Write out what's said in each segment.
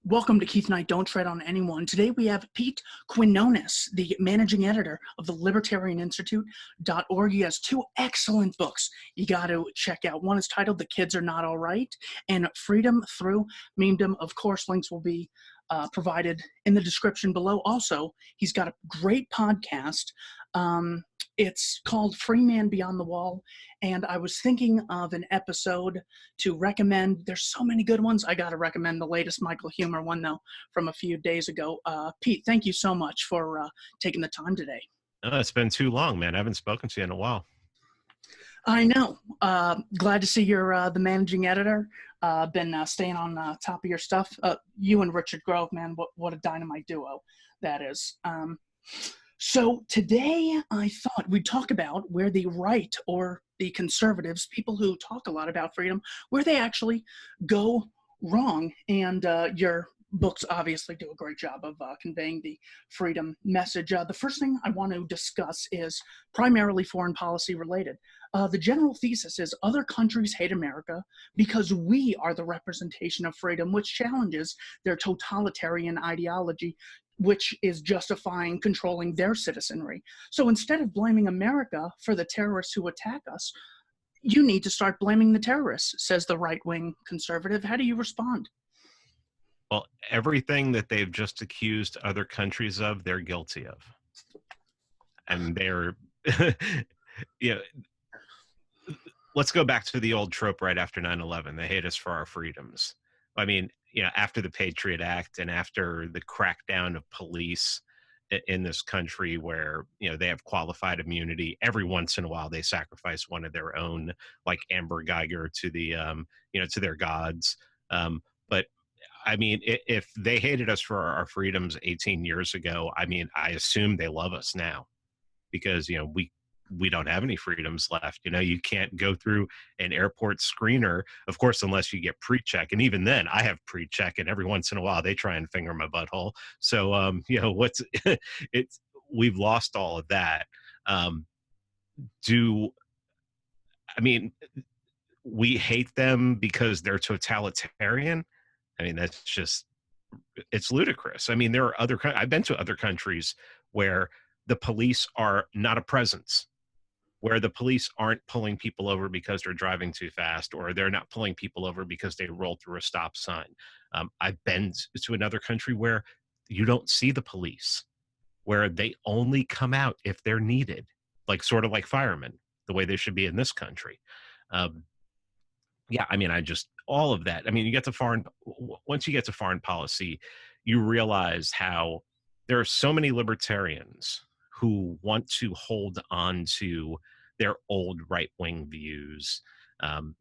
Welcome to Keith Knight, Don't Tread on Anyone. Today we have Pete Quiñones, the managing editor of the libertarianinstitute.org. He has two excellent books you got to check out. One is titled The Kids Are Not All Right and Freedom Through Memedom. Of course, links will be provided in the description below. Also, he's got a great podcast. It's called Free Man Beyond the Wall, and I was thinking of an episode to recommend. There's so many good ones. I got to recommend the latest Michael Huemer one, though, from a few days ago. Pete, thank you so much for taking the time today. It's been too long, man. I haven't spoken to you in a while. I know. Glad to see you're the managing editor. Been staying on top of your stuff. You and Richard Grove, man, what a dynamite duo that is. So today I thought we'd talk about where the right or the conservatives, people who talk a lot about freedom, where they actually go wrong. And your books obviously do a great job of conveying the freedom message. The first thing I want to discuss is primarily foreign policy related. The general thesis is other countries hate America because we are the representation of freedom, which challenges their totalitarian ideology, which is justifying controlling their citizenry. So instead of blaming America for the terrorists who attack us, you need to start blaming the terrorists, says the right-wing conservative. How do you respond? Well, everything that they've just accused other countries of, they're guilty of. And they're, let's go back to the old trope right after 9/11. They hate us for our freedoms. I mean, after the Patriot Act and after the crackdown of police in this country where, they have qualified immunity, every once in a while they sacrifice one of their own, like Amber Geiger to the, to their gods. But I mean, if they hated us for our freedoms 18 years ago, I mean, I assume they love us now because, we don't have any freedoms left. You can't go through an airport screener, of course, unless you get pre-check. And even then I have pre-check, and every once in a while they try and finger my butthole. So, we've lost all of that. We hate them because they're totalitarian. I mean, it's ludicrous. I mean, there are I've been to other countries where the police are not a presence, where the police aren't pulling people over because they're driving too fast, or they're not pulling people over because they rolled through a stop sign. I've been to another country where you don't see the police, where they only come out if they're needed, sort of like firemen, the way they should be in this country. All of that. I mean, once you get to foreign policy, you realize how there are so many libertarians who want to hold on to their old right-wing views.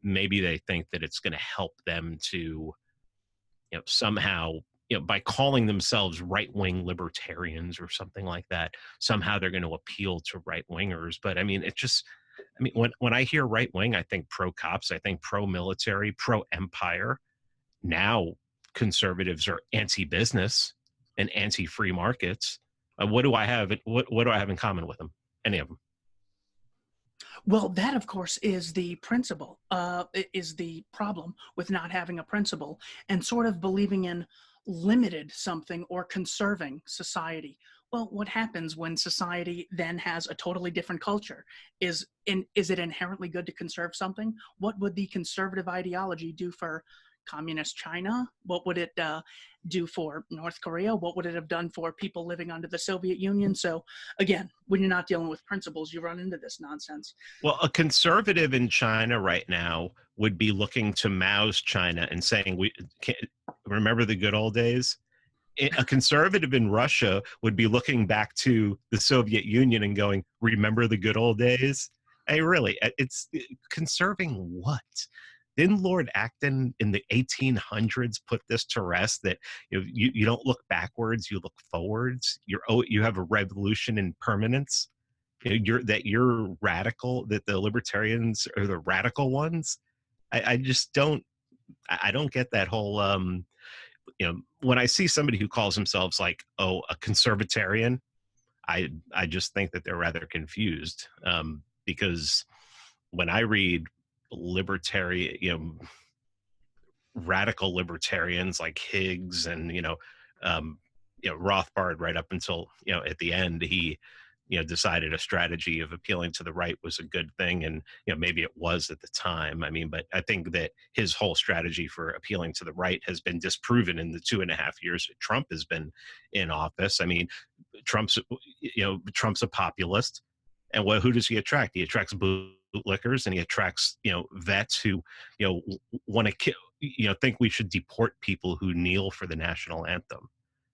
Maybe they think that it's going to help them to, somehow, by calling themselves right-wing libertarians or something like that, somehow they're going to appeal to right-wingers. But I mean, when I hear right-wing, I think pro-cops, I think pro-military, pro-empire. Now conservatives are anti-business and anti-free markets. What do I have? What do I have in common with them? Any of them? Well, that, of course, is the principle, is the problem with not having a principle and sort of believing in limited something or conserving society. Well, what happens when society then has a totally different culture? Is it inherently good to conserve something? What would the conservative ideology do for communist China? What would it do for North Korea? What would it have done for people living under the Soviet Union? So again, when you're not dealing with principles, you run into this nonsense. Well, a conservative in China right now would be looking to Mao's China and saying, remember the good old days? A conservative in Russia would be looking back to the Soviet Union and going, remember the good old days? Hey, really, it's conserving what? Didn't Lord Acton in the 1800s put this to rest, that you don't look backwards, you look forwards? You have a revolution in permanence. You're radical, that the libertarians are the radical ones. I just don't. I don't get that whole. When I see somebody who calls themselves a conservatarian, I just think that they're rather confused, because when I read libertarian, radical libertarians like Higgs and, Rothbard right up until, at the end, he, decided a strategy of appealing to the right was a good thing. And, maybe it was at the time. I mean, but I think that his whole strategy for appealing to the right has been disproven in the 2.5 years that Trump has been in office. I mean, Trump's a populist. And who does he attract? He attracts bootlickers, and he attracts, vets who, want to kill, think we should deport people who kneel for the national anthem.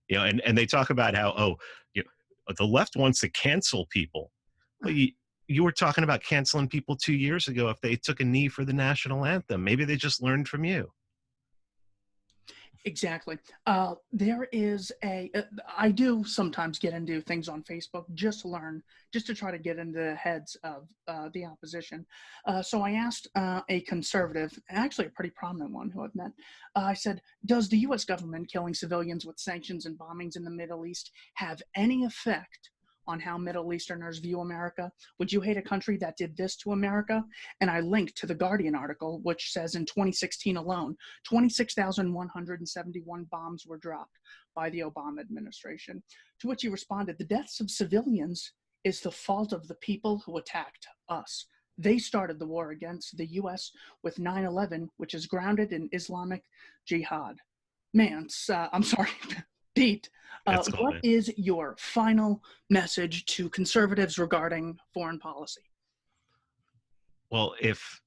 And they talk about how, the left wants to cancel people. Well, you were talking about canceling people 2 years ago if they took a knee for the national anthem. Maybe they just learned from you. Exactly. There is I do sometimes get into things on Facebook just to learn, just to try to get into the heads of the opposition. So I asked a conservative, actually a pretty prominent one who I've met, I said, does the US government killing civilians with sanctions and bombings in the Middle East have any effect on how Middle Easterners view America? Would you hate a country that did this to America? And I linked to the Guardian article, which says in 2016 alone, 26,171 bombs were dropped by the Obama administration. To which he responded, the deaths of civilians is the fault of the people who attacked us. They started the war against the US with 9/11, which is grounded in Islamic jihad. Man, I'm sorry, Pete, Cool, what man. is your final message to conservatives regarding foreign policy? Well, if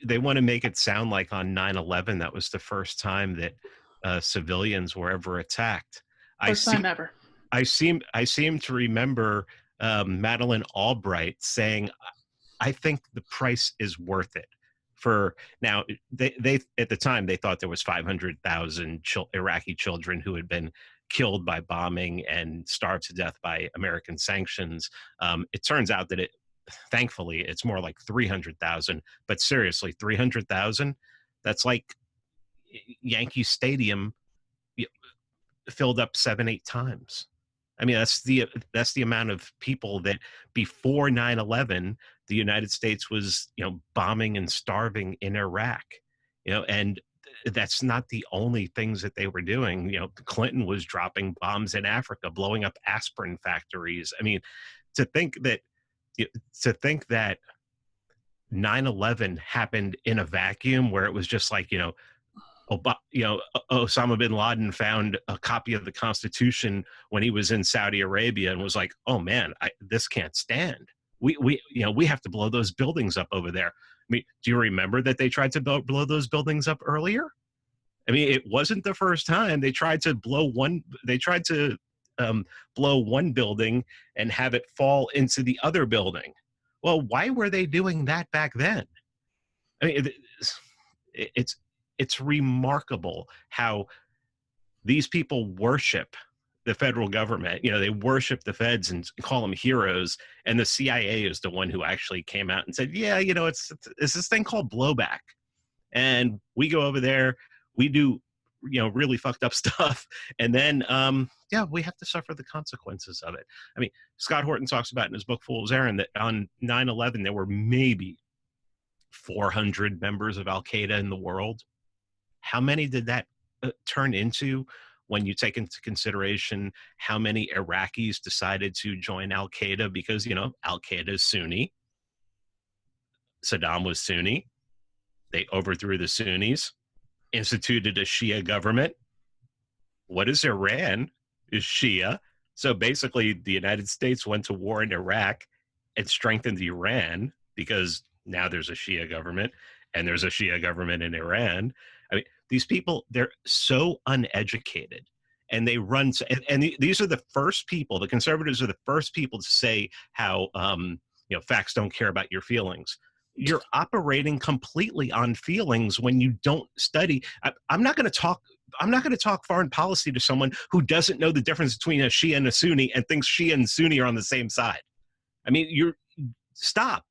they want to make it sound like on 9/11 that was the first time that civilians were ever attacked. First time ever. I seem to remember Madeleine Albright saying, "I think the price is worth it." For now, they at the time they thought there was 500,000 Iraqi children who had been killed by bombing and starved to death by American sanctions. It turns out that thankfully, it's more like 300,000. But seriously, 300,000? That's like Yankee Stadium filled up 7-8 times. I mean, that's the amount of people that before 9/11, the United States was, bombing and starving in Iraq, and that's not the only things that they were doing. Clinton was dropping bombs in Africa, blowing up aspirin factories. I mean, to think that 9/11 happened in a vacuum where it was just like, Osama bin Laden found a copy of the Constitution when he was in Saudi Arabia and was like, "Oh man, this can't stand. We have to blow those buildings up over there." I mean, do you remember that they tried to blow those buildings up earlier? I mean, it wasn't the first time. They tried to blow one. They tried to blow one building and have it fall into the other building. Well, why were they doing that back then? I mean, it's remarkable how these people worship the federal government. They worship the feds and call them heroes. And the CIA is the one who actually came out and said, "Yeah, it's this thing called blowback, and we go over there, we do, really fucked up stuff, and then we have to suffer the consequences of it." I mean, Scott Horton talks about in his book Fool's Errand that on 9/11 there were maybe 400 members of Al Qaeda in the world. How many did that turn into when you take into consideration how many Iraqis decided to join Al Qaeda because, Al Qaeda is Sunni. Saddam was Sunni. They overthrew the Sunnis, instituted a Shia government. What is Iran? Is Shia. So basically, the United States went to war in Iraq and strengthened Iran because now there's a Shia government and there's a Shia government in Iran. I mean, these people, they're so uneducated, and they run. And these are the first people. The conservatives are the first people to say how facts don't care about your feelings. You're operating completely on feelings when you don't study. I'm not going to talk foreign policy to someone who doesn't know the difference between a Shia and a Sunni and thinks Shia and Sunni are on the same side. I mean, stop.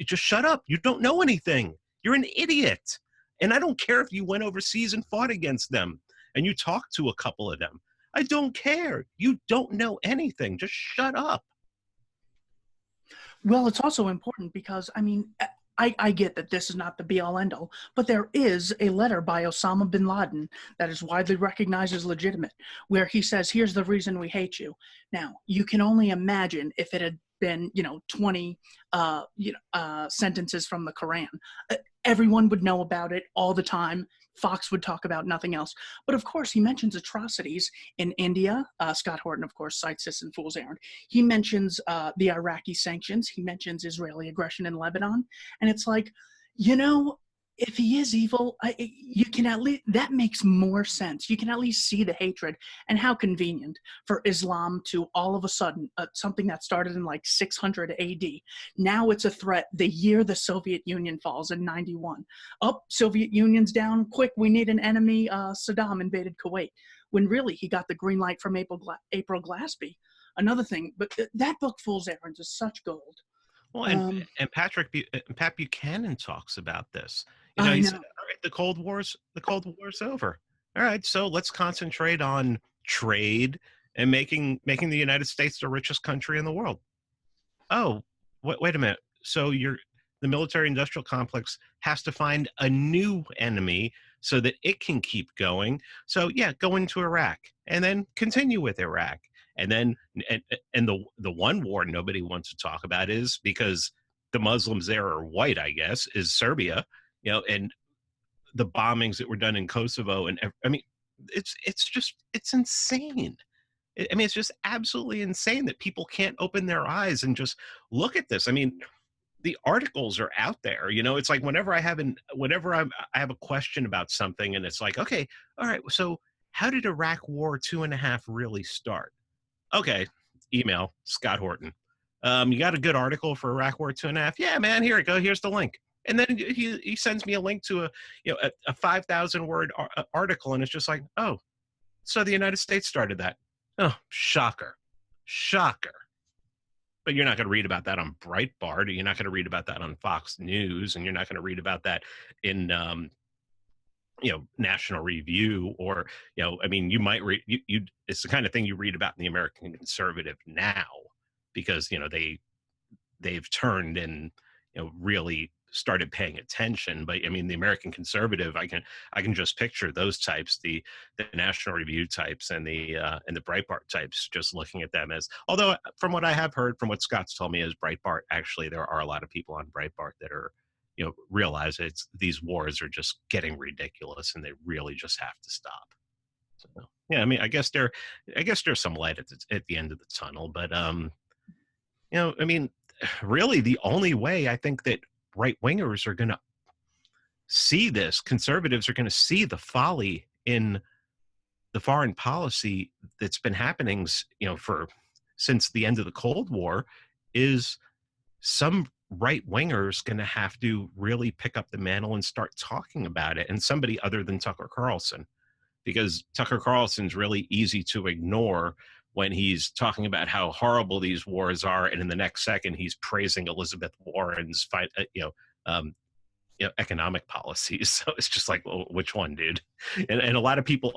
Just shut up. You don't know anything. You're an idiot. And I don't care if you went overseas and fought against them and you talked to a couple of them. I don't care. You don't know anything. Just shut up. Well, it's also important because, I mean, I get that this is not the be-all end-all, but there is a letter by Osama bin Laden that is widely recognized as legitimate, where he says, here's the reason we hate you. Now, you can only imagine if it had been, 20 sentences from the Quran. Everyone would know about it all the time. Fox would talk about nothing else. But of course, he mentions atrocities in India. Scott Horton, of course, cites this in Fool's Errand. He mentions the Iraqi sanctions. He mentions Israeli aggression in Lebanon. And it's like, if he is evil, you can at least, that makes more sense. You can at least see the hatred, and how convenient for Islam to all of a sudden, something that started in like 600 AD, now it's a threat the year the Soviet Union falls in 91. Oh, Soviet Union's down, quick, we need an enemy. Saddam invaded Kuwait, when really he got the green light from April Glaspie. Another thing, but that book, Fool's Errands, is such gold. Well, and Pat Buchanan talks about this. I He know. said, all right, the Cold War's over. All right, so let's concentrate on trade and making the United States the richest country in the world. Oh, wait a minute. So the military-industrial complex has to find a new enemy so that it can keep going. So yeah, go into Iraq and then continue with Iraq. And then and the one war nobody wants to talk about is, because the Muslims there are white, I guess, is Serbia. And the bombings that were done in Kosovo, and I mean, it's insane. I mean, it's just absolutely insane that people can't open their eyes and just look at this. I mean, the articles are out there. It's like whenever I have a question about something, and it's like, okay, all right, so how did Iraq War 2.5 really start? Okay, email Scott Horton. You got a good article for Iraq War 2.5? Yeah, man, here it go. Here's the link. And then he sends me a link to a 5,000 word article, and it's just like, oh, so the United States started that. Oh, shocker. But you're not going to read about that on Breitbart, or you're not going to read about that on Fox News, and you're not going to read about that in National Review, or I mean, you might read you it's the kind of thing you read about in the American Conservative now, because they've turned and really started paying attention. But I mean, the American Conservative, I can just picture those types, the National Review types and the Breitbart types, just looking at them as, although from what I have heard, from what Scott's told me, is Breitbart, actually there are a lot of people on Breitbart that are realize these wars are just getting ridiculous, and they really just have to stop. So yeah, I mean, I guess there's some light at the end of the tunnel, but I mean, really the only way I think that right wingers are going to see this, conservatives are going to see the folly in the foreign policy that's been happening, since the end of the Cold War, is some right wingers going to have to really pick up the mantle and start talking about it, and somebody other than Tucker Carlson, because Tucker Carlson's really easy to ignore when he's talking about how horrible these wars are, and in the next second he's praising Elizabeth Warren's economic policies. So it's just like, well, which one, dude? And a lot of people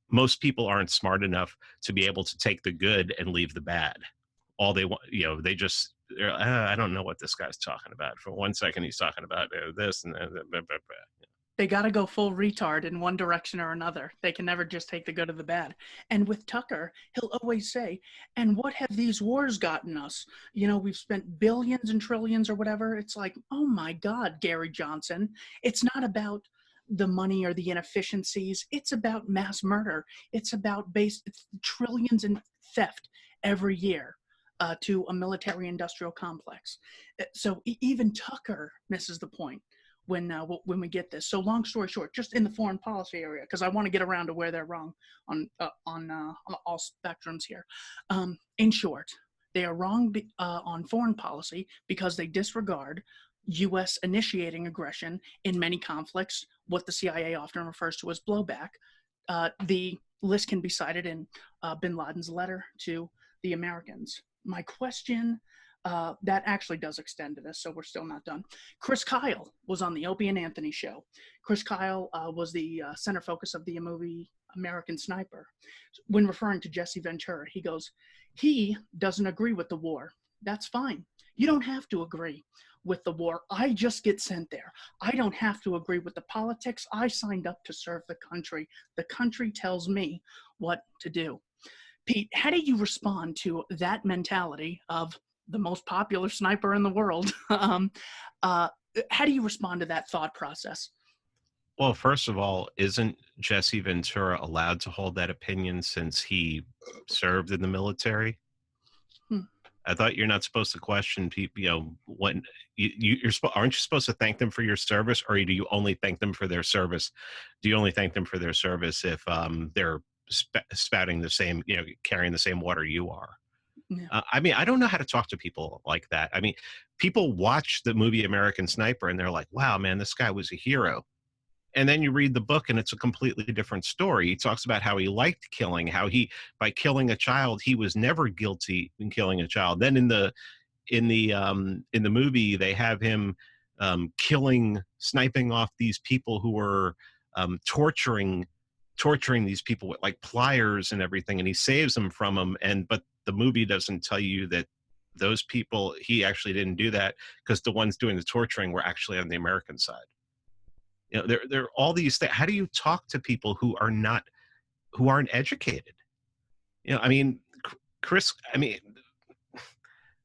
most people aren't smart enough to be able to take the good and leave the bad. All they want, I don't know what this guy's talking about. For 1 second, he's talking about this and They got to go full retard in one direction or another. They can never just take the good or the bad. And with Tucker, he'll always say, and what have these wars gotten us? We've spent billions and trillions or whatever. It's like, oh my God, Gary Johnson. It's not about the money or the inefficiencies. It's about mass murder. It's about trillions in theft every year to a military-industrial complex. So even Tucker misses the point when we get this. So long story short, just in the foreign policy area, because I want to get around to where they're wrong on all spectrums here. In short, they are wrong on foreign policy because they disregard U.S. initiating aggression in many conflicts, what the CIA often refers to as blowback. The list can be cited in bin Laden's letter to the Americans. My question, that actually does extend to this, so we're still not done. Chris Kyle was on the Opie and Anthony show. Chris Kyle was the center focus of the movie American Sniper. When referring to Jesse Ventura, he goes, he doesn't agree with the war. That's fine. You don't have to agree. with the war. I just get sent there. I don't have to agree with the politics. I signed up to serve the country. The country tells me what to do. Pete, how do you respond to that mentality of the most popular sniper in the world? How do you respond to that thought process? Well, first of all, isn't Jesse Ventura allowed to hold that opinion since he served in the military? Hmm. I thought you're not supposed to question people. When aren't you supposed to thank them for your service, or do you only thank them for their service? Do you only thank them for their service if they're spouting the same, carrying the same water you are? Yeah. I mean, I don't know how to talk to people like that. I mean, people watch the movie American Sniper and they're like, "Wow, man, this guy was a hero." And then you read the book and it's a completely different story. He talks about how he liked killing, how by killing a child, he was never guilty in killing a child. Then in the movie, they have him sniping off these people who were torturing these people with like pliers and everything, and he saves them from them. But the movie doesn't tell you that those people, he actually didn't do that, because the ones doing the torturing were actually on the American side. There are all these things. How do you talk to people who aren't educated? I mean, Chris. I mean,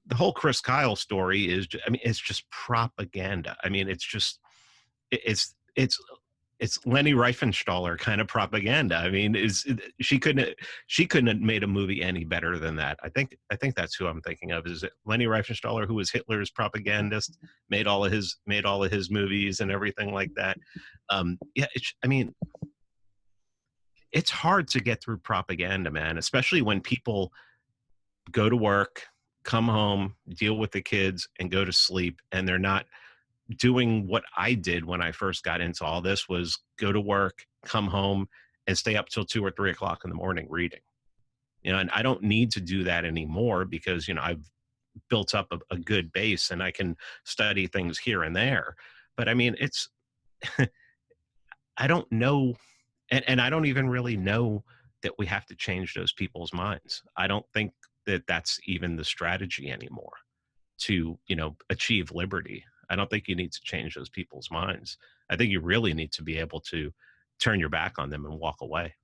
the whole Chris Kyle story is. It's just propaganda. I mean, it's Leni Riefenstahl kind of propaganda. I mean, she couldn't have made a movie any better than that. I think that's who I'm thinking of. Is it Leni Riefenstahl, who was Hitler's propagandist, made all of his movies and everything like that. Yeah, it's hard to get through propaganda, man, especially when people go to work, come home, deal with the kids, and go to sleep, and they're not doing what I did when I first got into all this, was go to work, come home, and stay up till 2 or 3 o'clock in the morning reading. And I don't need to do that anymore, because, I've built up a good base and I can study things here and there. But I mean, it's, I don't know. And I don't even really know that we have to change those people's minds. I don't think that that's even the strategy anymore to, achieve liberty. I don't think you need to change those people's minds. I think you really need to be able to turn your back on them and walk away.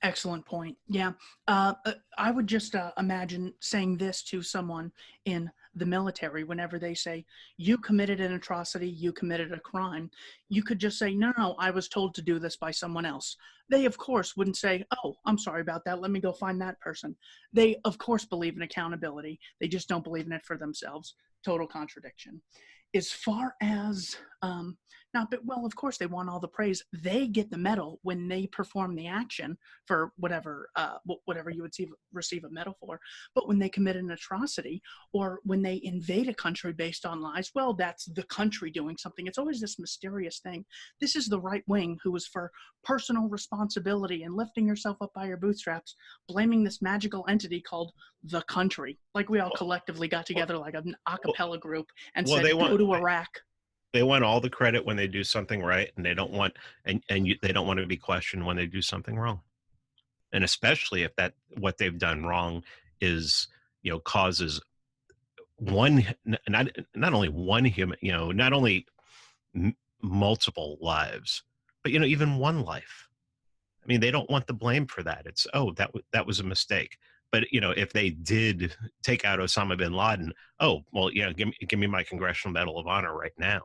Excellent point. Yeah. I would just imagine saying this to someone in the military whenever they say, you committed an atrocity, you committed a crime. You could just say, no, I was told to do this by someone else. They, of course, wouldn't say, oh, I'm sorry about that. Let me go find that person. They, of course, believe in accountability. They just don't believe in it for themselves. Total contradiction. As far as not, but well, of course they want all the praise. They get the medal when they perform the action for whatever you would receive a medal for. But when they commit an atrocity, or when they invade a country based on lies, well, that's the country doing something. It's always this mysterious thing. This is the right wing who is for personal responsibility and lifting yourself up by your bootstraps, blaming this magical entity called the country. Like we all collectively got together like an a cappella group and said, go to Iraq. They want all the credit when they do something right, and they don't want they don't want to be questioned when they do something wrong. And especially if that what they've done wrong is, causes not only one human, not only multiple lives, but even one life. I mean, they don't want the blame for that. It's, oh, that was a mistake. But if they did take out Osama bin Laden, oh well, give me my Congressional Medal of Honor right now,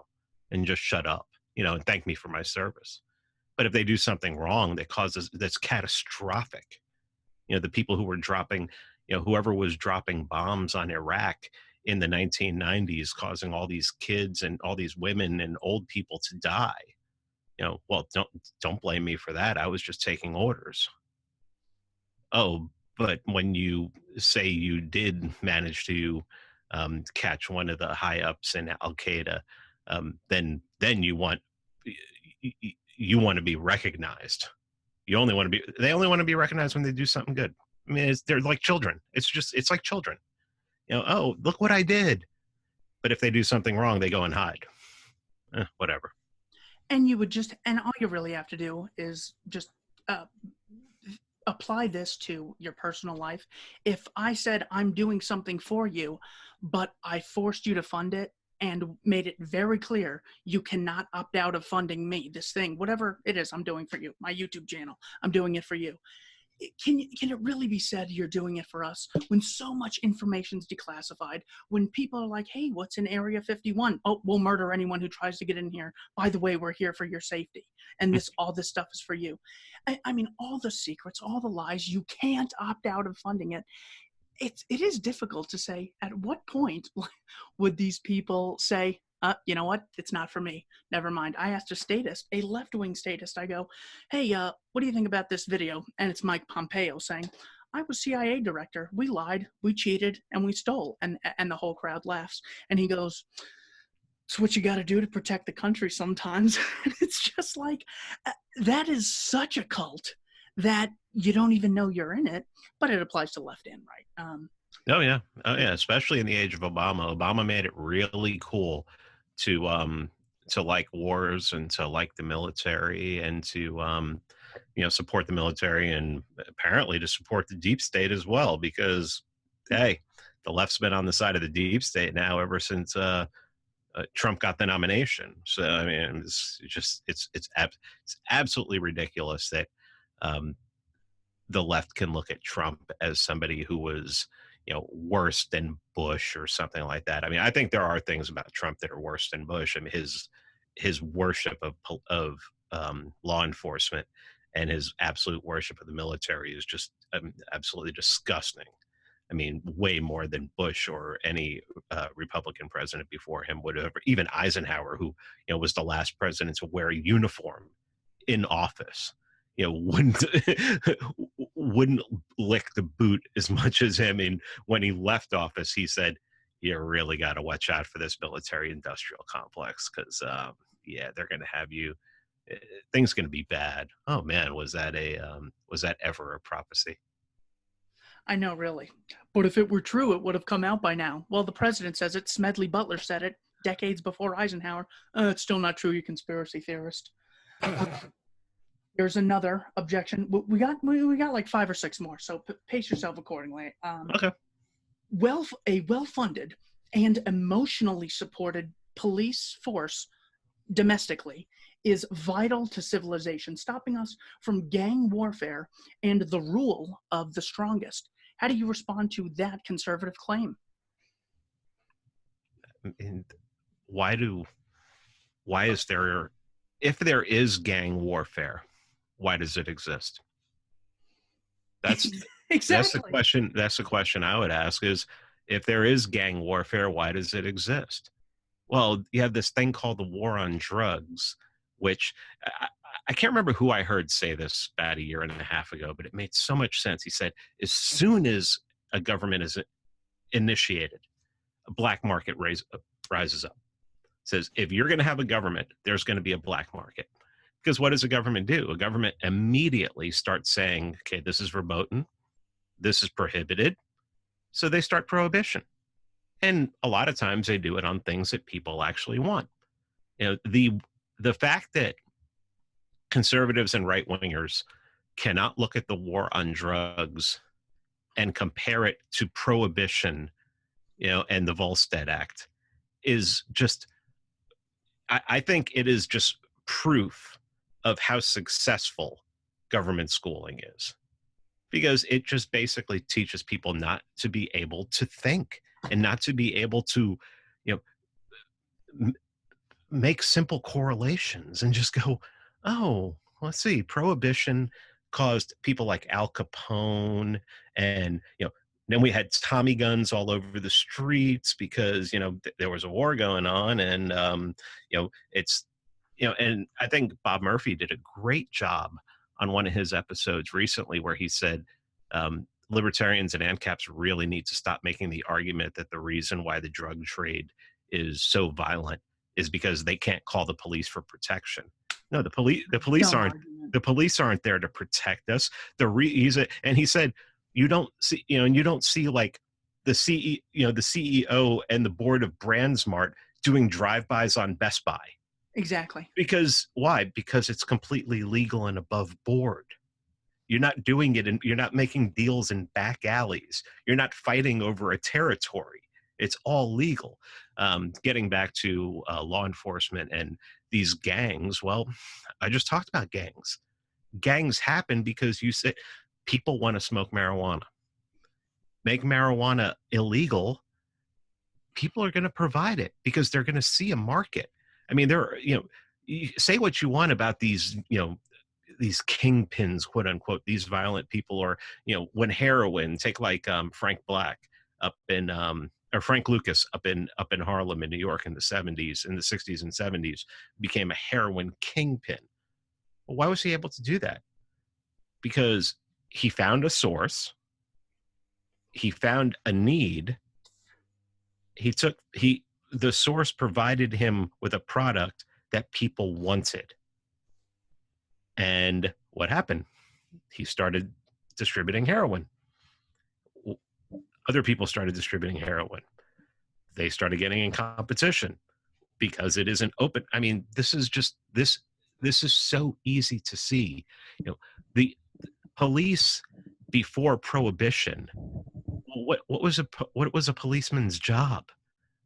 and just shut up, and thank me for my service. But if they do something wrong that's catastrophic, the people who were dropping, whoever was dropping bombs on Iraq in the 1990s, causing all these kids and all these women and old people to die, well, don't blame me for that. I was just taking orders. Oh, but when you say you did manage to catch one of the high ups in Al Qaeda, then you want to be recognized. They only want to be recognized when they do something good. I mean, they're like children. It's like children. Oh, look what I did. But if they do something wrong, they go and hide. Whatever. And all you really have to do is just apply this to your personal life. If I said I'm doing something for you, but I forced you to fund it, and made it very clear, you cannot opt out of funding me, this thing, whatever it is I'm doing for you, my YouTube channel, I'm doing it for you. Can it really be said you're doing it for us when so much information is declassified, when people are like, hey, what's in Area 51? Oh, we'll murder anyone who tries to get in here. By the way, we're here for your safety. And all this stuff is for you. I mean, all the secrets, all the lies, you can't opt out of funding it. It is difficult to say at what point would these people say, you know what, it's not for me, never mind. I asked a statist, a left-wing statist, I go, hey, what do you think about this video? And it's Mike Pompeo saying, I was CIA director, we lied, we cheated, and we stole. And the whole crowd laughs. And he goes, it's what you got to do to protect the country sometimes. It's just like, that is such a cult that you don't even know you're in it, but it applies to left and right. Oh yeah, especially in the age of Obama. Obama made it really cool to like wars and to like the military and to support the military, and apparently to support the deep state as well, because hey, the left's been on the side of the deep state now ever since Trump got the nomination. So I mean, it's absolutely ridiculous that the left can look at Trump as somebody who was, worse than Bush or something like that. I mean, I think there are things about Trump that are worse than Bush. I mean, his worship of law enforcement and his absolute worship of the military is just absolutely disgusting. I mean, way more than Bush or any Republican president before him would have, even Eisenhower, who was the last president to wear a uniform in office. Wouldn't lick the boot as much as him. And when he left office, he said, you really got to watch out for this military industrial complex, because they're going to have you, things going to be bad. Oh man, was that ever a prophecy? I know, really. But if it were true, it would have come out by now. Well, the president says it. Smedley Butler said it decades before Eisenhower. It's still not true, you conspiracy theorist. There's another objection. We got like 5 or 6 more, so pace yourself accordingly. Okay. A well-funded and emotionally supported police force domestically is vital to civilization, stopping us from gang warfare and the rule of the strongest. How do you respond to that conservative claim? And if there is gang warfare, why does it exist? That's exactly. That's the question I would ask, is if there is gang warfare, why does it exist? Well, you have this thing called the war on drugs, which I can't remember who I heard say this about a year and a half ago, but it made so much sense. He said, as soon as a government is initiated, a black market rises up. Says, if you're going to have a government, there's going to be a black market. Because what does a government do? A government immediately starts saying, okay, this is verboten, this is prohibited. So they start prohibition. And a lot of times they do it on things that people actually want. The fact that conservatives and right-wingers cannot look at the war on drugs and compare it to prohibition, and the Volstead Act is just, I think it is just proof of how successful government schooling is, because it just basically teaches people not to be able to think and not to be able to, make simple correlations and just go, oh, let's see, prohibition caused people like Al Capone, and then we had Tommy guns all over the streets because there was a war going on, and it's and I think Bob Murphy did a great job on one of his episodes recently where he said libertarians and ANCAPs really need to stop making the argument that the reason why the drug trade is so violent is because they can't call the police for protection. No, the police aren't there to protect us. And he said, you don't see like the CEO and the board of BrandSmart doing drive-bys on Best Buy. Exactly. Because why? Because it's completely legal and above board. You're not doing it, and you're not making deals in back alleys. You're not fighting over a territory. It's all legal. Getting back to law enforcement and these gangs, well, I just talked about gangs. Gangs happen because you say people want to smoke marijuana. Make marijuana illegal, people are going to provide it because they're going to see a market. I mean, you say what you want about these, these kingpins, quote unquote, these violent people, or, when heroin, take like Frank Black up in, or Frank Lucas up in Harlem in New York in the 70s, in the 60s and 70s, became a heroin kingpin. Well, why was he able to do that? Because he found a source, he found a need, the source provided him with a product that people wanted. And what happened? He started distributing heroin. Other people started distributing heroin. They started getting in competition because it isn't open. I mean, this is so easy to see. The police before Prohibition, what was a policeman's job?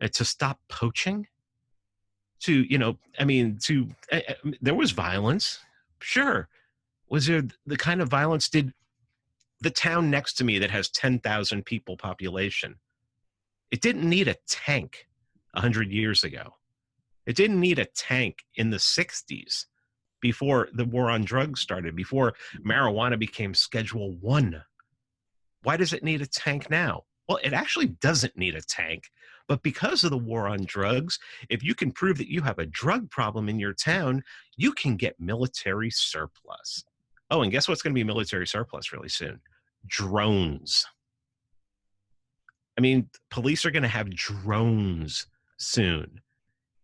To stop poaching? There was violence. Sure. Was there the kind of violence? Did the town next to me that has 10,000 people population, it didn't need a tank 100 years ago. It didn't need a tank in the 60s before the war on drugs started, before marijuana became Schedule 1. Why does it need a tank now? Well, it actually doesn't need a tank, but because of the war on drugs, if you can prove that you have a drug problem in your town, you can get military surplus. Oh, and guess what's going to be military surplus really soon? Drones. I mean, police are going to have drones soon.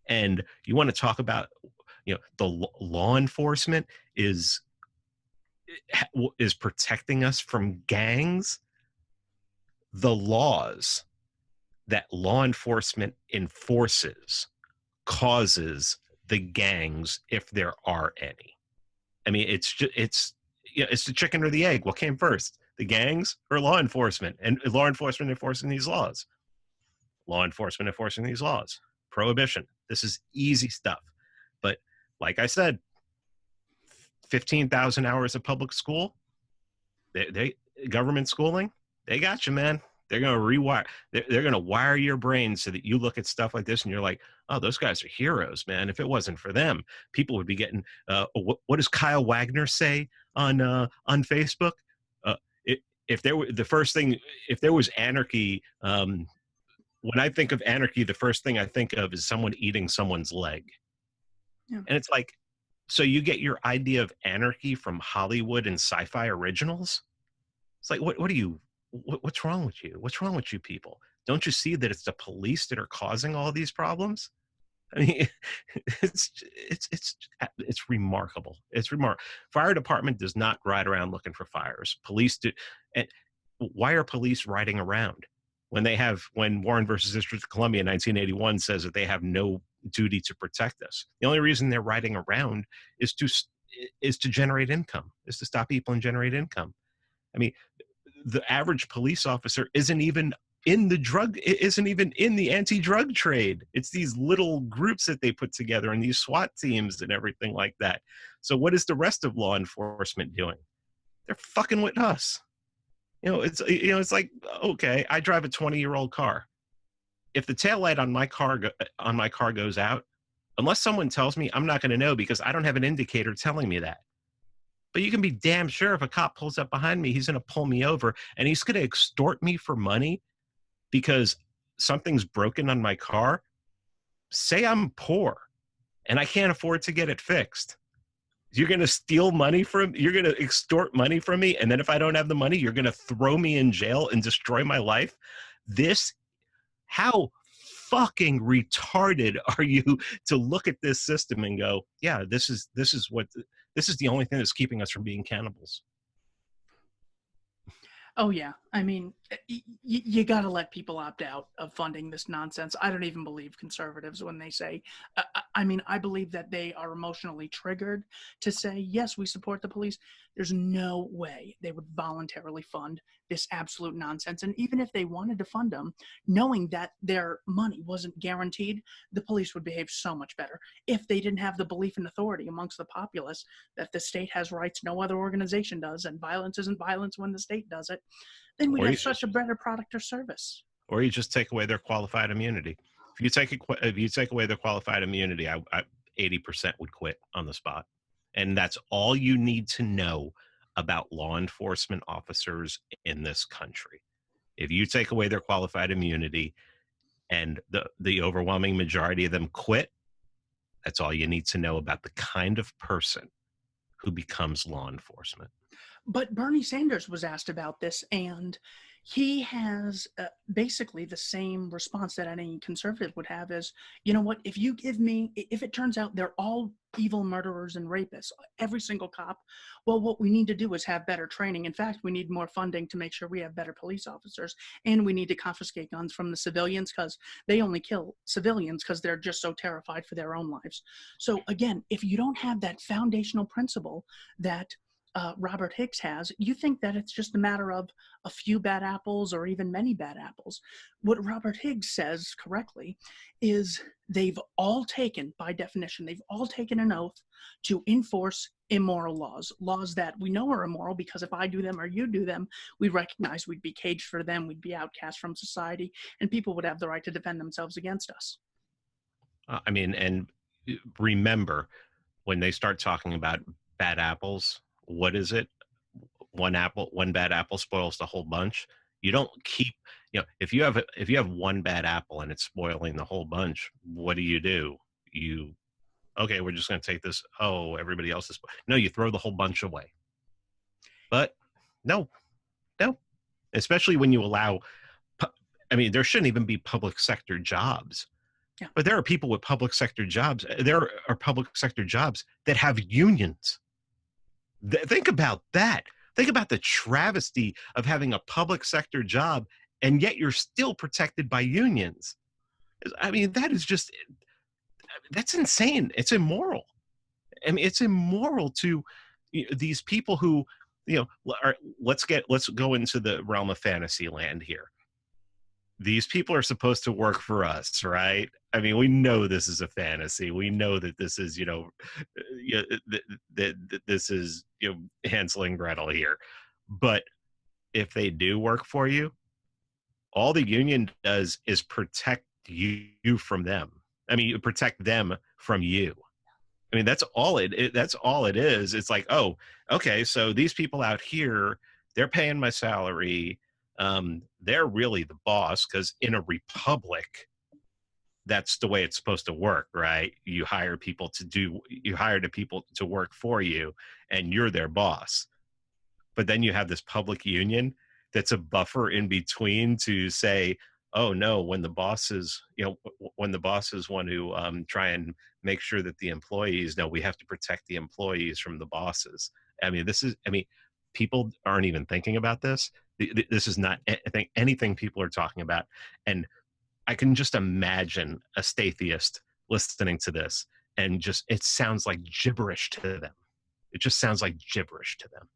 And you want to talk about, the law enforcement is protecting us from gangs. The laws that law enforcement enforces causes the gangs, if there are any. I mean, it's the chicken or the egg. What came first, the gangs or law enforcement? And law enforcement enforcing these laws. Law enforcement enforcing these laws. Prohibition. This is easy stuff. But like I said, 15,000 hours of public school, they government schooling, they got you, man. They're going to rewire. They're going to wire your brain so that you look at stuff like this and you're like, oh, those guys are heroes, man. If it wasn't for them, people would be getting. What does Kyle Wagner say on Facebook? If there were if there was anarchy, when I think of anarchy, the first thing I think of is someone eating someone's leg. Yeah. And it's like, so you get your idea of anarchy from Hollywood and sci-fi originals? It's like, what's wrong with you? What's wrong with you people? Don't you see that it's the police that are causing all these problems? I mean, it's remarkable. It's remarkable. Fire department does not ride around looking for fires. Police do. And why are police riding around when Warren versus District of Columbia in 1981 says that they have no duty to protect us? The only reason they're riding around is to generate income, is to stop people and generate income. I mean, the average police officer isn't even in the anti-drug trade. It's these little groups that they put together and these SWAT teams and everything like that. So what is the rest of law enforcement doing? They're fucking with us. It's like, okay, I drive a 20-year-old car. If the taillight on my car goes out, unless someone tells me, I'm not going to know because I don't have an indicator telling me that. But you can be damn sure if a cop pulls up behind me, he's going to pull me over and he's going to extort me for money because something's broken on my car. Say I'm poor and I can't afford to get it fixed. You're going to you're going to extort money from me. And then if I don't have the money, you're going to throw me in jail and destroy my life. How fucking retarded are you to look at this system and go, yeah, this is the only thing that's keeping us from being cannibals. Oh yeah. I mean, You got to let people opt out of funding this nonsense. I don't even believe conservatives when they say, I mean, I believe that they are emotionally triggered to say, yes, we support the police. There's no way they would voluntarily fund this absolute nonsense. And even if they wanted to fund them, knowing that their money wasn't guaranteed, the police would behave so much better. If they didn't have the belief and authority amongst the populace that the state has rights no other organization does, and violence isn't violence when the state does it, then we'd Or you have such a better product or service. or you just take away their qualified immunity. If you take away their qualified immunity, 80% would quit on the spot. And that's all you need to know about law enforcement officers in this country. If you take away their qualified immunity and the overwhelming majority of them quit, that's all you need to know about the kind of person who becomes law enforcement. But Bernie Sanders was asked about this, and he has basically the same response that any conservative would have is, you know what, if it turns out they're all evil murderers and rapists, every single cop, well, what we need to do is have better training. In fact, we need more funding to make sure we have better police officers, and we need to confiscate guns from the civilians because they only kill civilians because they're just so terrified for their own lives. So again, if you don't have that foundational principle that Robert Higgs has, you think that it's just a matter of a few bad apples or even many bad apples. What Robert Higgs says correctly is they've all taken, by definition, they've all taken an oath to enforce immoral laws that we know are immoral because if I do them or you do them, we recognize we'd be caged for them, we'd be outcast from society, and people would have the right to defend themselves against us. And remember, when they start talking about bad apples, what is it? One bad apple spoils the whole bunch. You don't keep, if you have one bad apple and it's spoiling the whole bunch, what do? Okay, we're just going to take this. Oh, everybody else is. No, you throw the whole bunch away. But no, especially when you allow, there shouldn't even be public sector jobs. Yeah. But there are people with public sector jobs. There are public sector jobs that have unions. Think about that. Think about the travesty of having a public sector job and yet you're still protected by unions. That's insane. It's immoral. It's immoral to these people who, let's go into the realm of fantasy land here. These people are supposed to work for us, right? We know this is a fantasy. We know that this is, this is, Hansel and Gretel here. But if they do work for you, all the union does is protect you from them. Protect them from you. That's all it is. It's like, oh, okay, so these people out here, they're paying my salary. They're really the boss because in a republic, that's the way it's supposed to work, right? You hire the people to work for you and you're their boss. But then you have this public union that's a buffer in between to say, oh no, when the bosses want to try and make sure that the employees know, we have to protect the employees from the bosses. People aren't even thinking about this. This is not anything people are talking about. And I can just imagine a statheist listening to this and it sounds like gibberish to them. It just sounds like gibberish to them.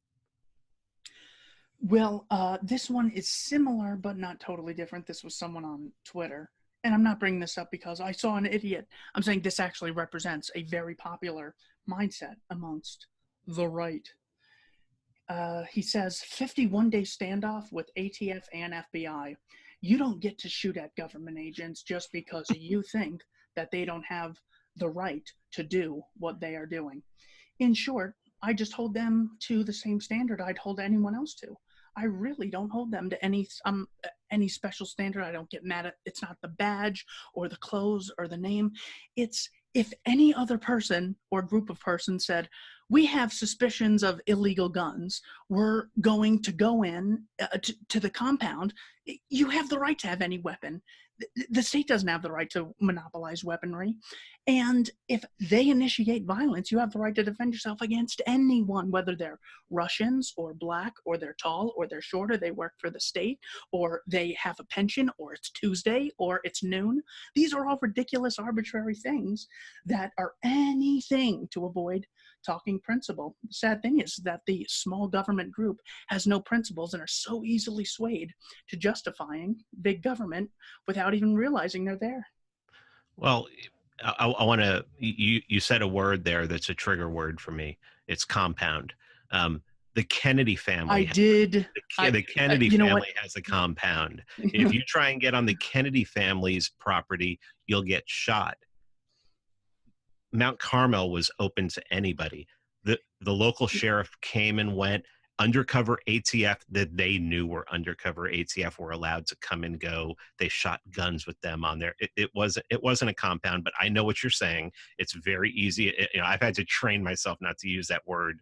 Well, this one is similar, but not totally different. This was someone on Twitter, and I'm not bringing this up because I saw an idiot. I'm saying this actually represents a very popular mindset amongst the right. He says, 51-day standoff with ATF and FBI. You don't get to shoot at government agents just because you think that they don't have the right to do what they are doing. In short, I just hold them to the same standard I'd hold anyone else to. I really don't hold them to any special standard. I don't get mad at, it's not the badge or the clothes or the name. It's if any other person or group of persons said, we have suspicions of illegal guns, we're going to go in to the compound, you have the right to have any weapon. the state doesn't have the right to monopolize weaponry. And if they initiate violence, you have the right to defend yourself against anyone, whether they're Russians or black or they're tall or they're short or they work for the state or they have a pension or it's Tuesday or it's noon. These are all ridiculous, arbitrary things that are anything to avoid talking principle. The sad thing is that the small government group has no principles and are so easily swayed to justifying big government without even realizing they're there. Well, I want to. You said a word there that's a trigger word for me. It's compound. The Kennedy family. The Kennedy family has a compound. If you try and get on the Kennedy family's property, you'll get shot. Mount Carmel was open to anybody. The local sheriff came and went. Undercover ATF that they knew were undercover ATF were allowed to come and go. They shot guns with them on there. It wasn't a compound, but I know what you're saying. It's very easy. I've had to train myself not to use that word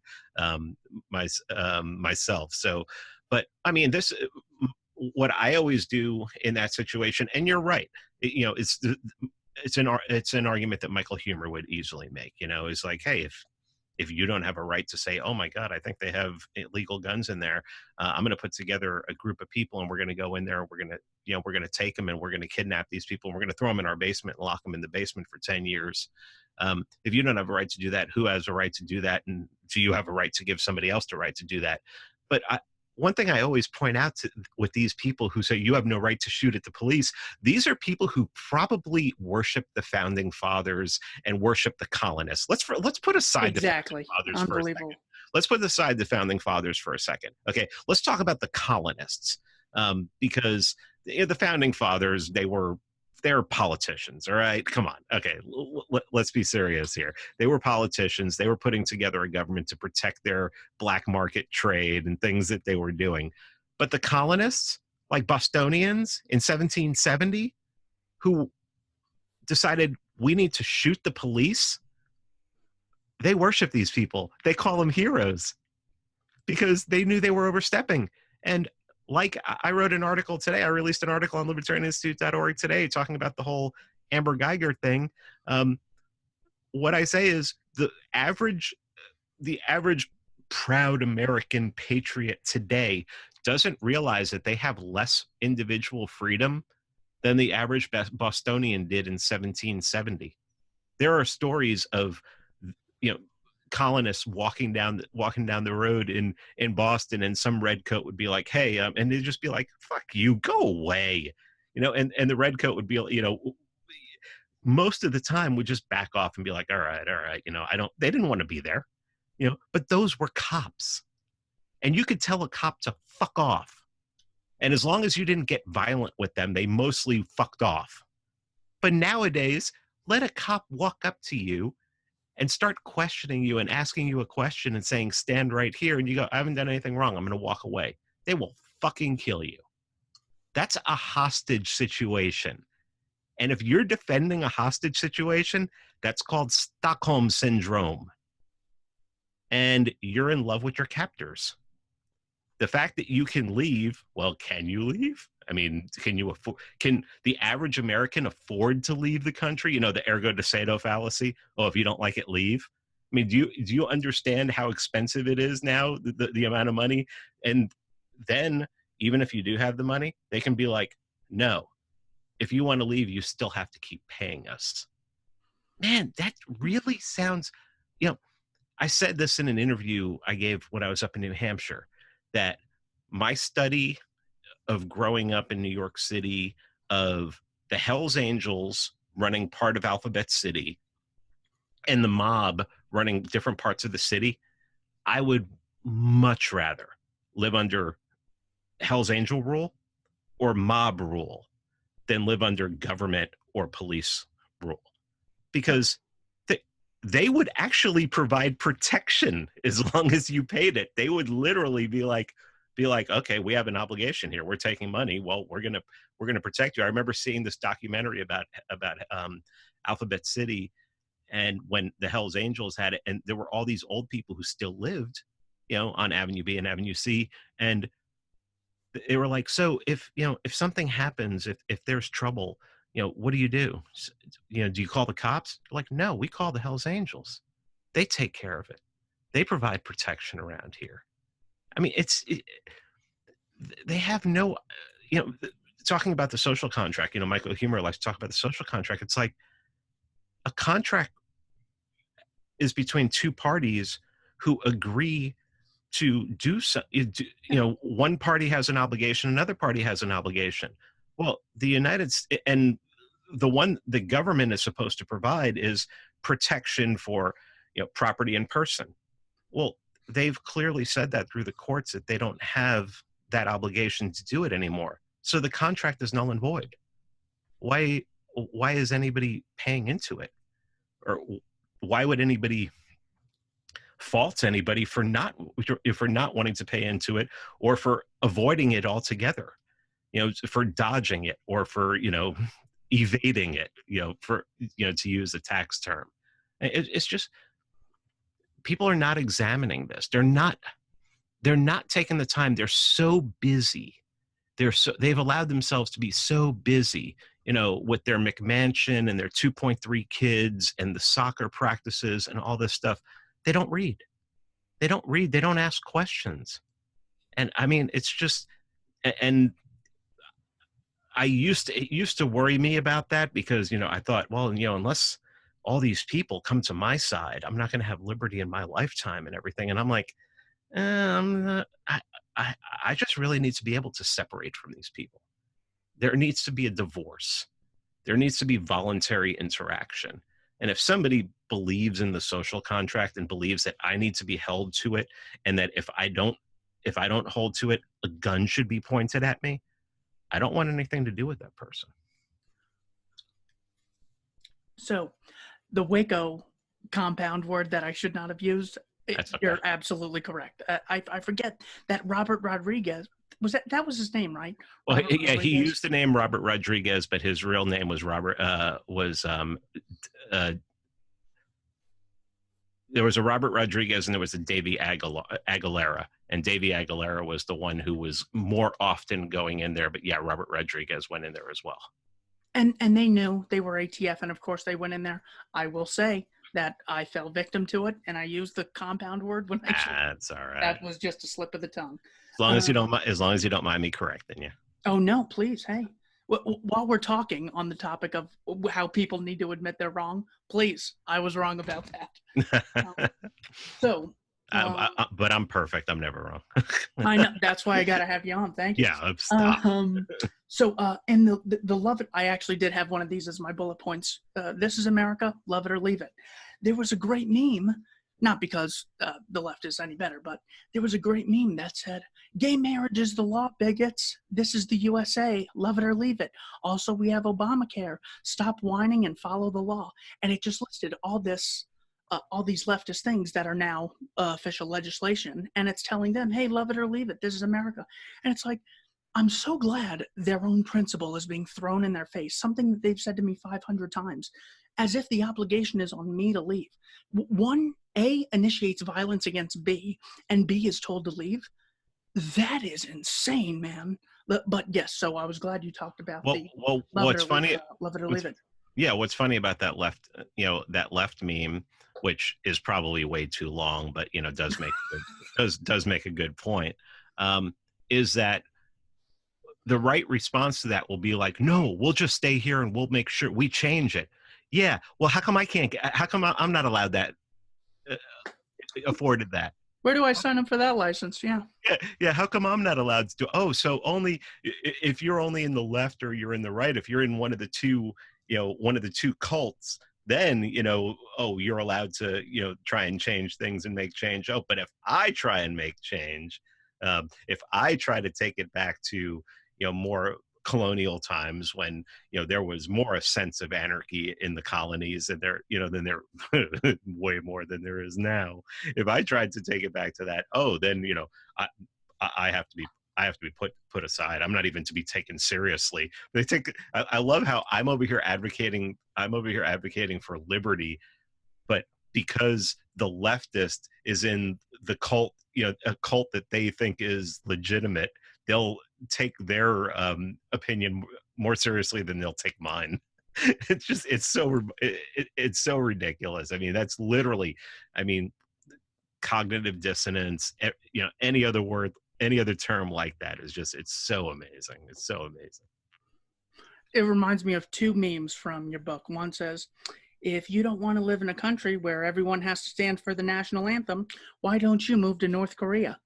myself. So, but I mean, what I always do in that situation, and you're right. It's an argument that Michael Huemer would easily make. Is like, hey, if you don't have a right to say, oh my God, I think they have illegal guns in there, I'm going to put together a group of people and we're going to go in there. We're going to take them and we're going to kidnap these people and we're going to throw them in our basement and lock them in the basement for 10 years. If you don't have a right to do that, who has a right to do that? And do you have a right to give somebody else the right to do that? But one thing I always point out with these people who say you have no right to shoot at the police, these are people who probably worship the founding fathers and worship the colonists. Let's put aside the founding fathers for a second. Let's put aside the founding fathers for a second. Okay, let's talk about the colonists, because the founding fathers, they're politicians, all right? Come on. Okay, let's be serious here. They were politicians. They were putting together a government to protect their black market trade and things that they were doing. But the colonists, like Bostonians in 1770, who decided we need to shoot the police, they worship these people. They call them heroes because they knew they were overstepping. And like I wrote an article today, I released an article on libertarianinstitute.org today talking about the whole Amber Geiger thing. What I say is the average proud American patriot today doesn't realize that they have less individual freedom than the average Bostonian did in 1770. There are stories of, colonists walking down the road in Boston, and some redcoat would be like, hey, and they'd just be like, fuck you, go away. And the redcoat would be, most of the time would just back off and be like, all right. They didn't want to be there, but those were cops. And you could tell a cop to fuck off. And as long as you didn't get violent with them, they mostly fucked off. But nowadays, let a cop walk up to you and start questioning you and asking you a question and saying, stand right here. And you go, I haven't done anything wrong. I'm going to walk away. They will fucking kill you. That's a hostage situation. And if you're defending a hostage situation, that's called Stockholm Syndrome. And you're in love with your captors. The fact that you can leave, well, can you leave? I mean, can the average American afford to leave the country? The ergo decreto fallacy. Oh, if you don't like it, leave. I mean, do you understand how expensive it is now, the amount of money? And then even if you do have the money, they can be like, no, if you want to leave, you still have to keep paying us. Man, that really sounds, I said this in an interview I gave when I was up in New Hampshire, that my study of growing up in New York City, of the Hells Angels running part of Alphabet City and the mob running different parts of the city, I would much rather live under Hells Angel rule or mob rule than live under government or police rule, because they would actually provide protection as long as you paid it. They would literally be like, okay, we have an obligation here. We're taking money. Well, we're gonna protect you. I remember seeing this documentary about Alphabet City, and when the Hells Angels had it, and there were all these old people who still lived, on Avenue B and Avenue C, and they were like, so if, if something happens, if there's trouble, what do you do? Do you call the cops? Like, no, we call the Hells Angels. They take care of it. They provide protection around here. I mean, they have no, talking about the social contract, Michael Huemer likes to talk about the social contract. It's like a contract is between two parties who agree to do so. One party has an obligation, another party has an obligation. Well, the government is supposed to provide is protection for, property and person. Well, they've clearly said that through the courts that they don't have that obligation to do it anymore. So the contract is null and void. Why is anybody paying into it? Or why would anybody fault anybody for not wanting to pay into it, or for avoiding it altogether, for dodging it, or for, evading it, for, to use a tax term. It's just, people are not examining this. They're not taking the time. They're so busy. They've allowed themselves to be so busy, with their McMansion and their 2.3 kids and the soccer practices and all this stuff. They don't read. They don't ask questions. And I mean, it's just, and it used to worry me about that, because, I thought, well, unless all these people come to my side, I'm not going to have liberty in my lifetime and everything. And I'm like, I just really need to be able to separate from these people. There needs to be a divorce. There needs to be voluntary interaction. And if somebody believes in the social contract and believes that I need to be held to it, and that if I don't hold to it, a gun should be pointed at me, I don't want anything to do with that person. So the Waco compound word that I should not have used, That's okay. You're absolutely correct. I forget that Robert Rodriguez, that was his name, right? Well, Robert yeah, Rodriguez? he used the name Robert Rodriguez, but his real name was there was a Robert Rodriguez and there was a Davy Aguilera, and Davy Aguilera was the one who was more often going in there. But yeah, Robert Rodriguez went in there as well. And they knew they were ATF, and of course they went in there. I will say that I fell victim to it, and I used the compound word when I should. That's all right. That was just a slip of the tongue. As long as you don't mind me correcting you. Oh no, please, hey. While we're talking on the topic of how people need to admit they're wrong, please, I was wrong about that. But I'm perfect. I'm never wrong. I know. That's why I got to have you on. Thank you. Yeah, stop. And the love it, I actually did have one of these as my bullet points. This is America, love it or leave it. There was a great meme, not because the left is any better, but there was a great meme that said, gay marriage is the law, bigots. This is the USA, love it or leave it. Also, we have Obamacare. Stop whining and follow the law. And it just listed all these leftist things that are now official legislation. And it's telling them, hey, love it or leave it. This is America. And it's like, I'm so glad their own principle is being thrown in their face, something that they've said to me 500 times, as if the obligation is on me to leave. One, A, initiates violence against B, and B is told to leave. That is insane, man. But yes, so I was glad you talked about what's funny, love it or leave it. Yeah, what's funny about that left meme, which is probably way too long, but does make a good point, is that the right response to that will be like, no, we'll just stay here and we'll make sure we change it. Yeah, well, how come I'm not allowed that, afforded that? Where do I sign up for that license? Yeah. How come I'm not allowed to do? Oh, so only if you're only in the left or you're in the right, if you're in one of the two cults, then, you're allowed to, try and change things and make change. Oh, but if I try and make change, if I try to take it back to, more colonial times when, there was more a sense of anarchy in the colonies, and than there way more than there is now. If I tried to take it back to that, then, I have to be put aside. I'm not even to be taken seriously. I love how I'm over here advocating for liberty, but because the leftist is in the cult, a cult that they think is legitimate, they'll take their opinion more seriously than they'll take mine. It's so ridiculous. I mean, that's literally, I mean, cognitive dissonance, any other word, any other term like that is just, it's so amazing. It's so amazing. It reminds me of two memes from your book. One says, if you don't want to live in a country where everyone has to stand for the national anthem, why don't you move to North Korea?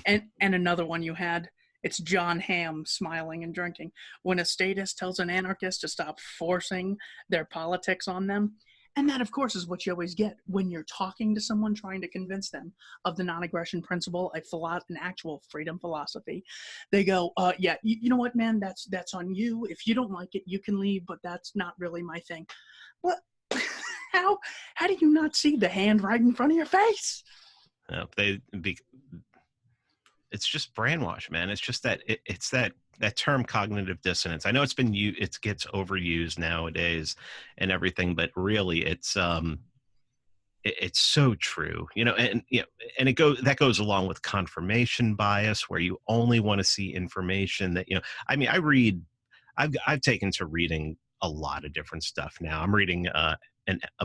and another one you had, it's John Hamm smiling and drinking. When a statist tells an anarchist to stop forcing their politics on them. And that, of course, is what you always get when you're talking to someone trying to convince them of the non-aggression principle, an actual freedom philosophy. They go, yeah, you know what, man, that's on you. If you don't like it, you can leave, but that's not really my thing. What? How do you not see the hand right in front of your face? It's just brainwash, man. It's just that it's that term cognitive dissonance. I know it gets overused nowadays and everything, but really it's so true, and that goes along with confirmation bias, where you only want to see information that, I mean, I've taken to reading a lot of different stuff now. I'm reading a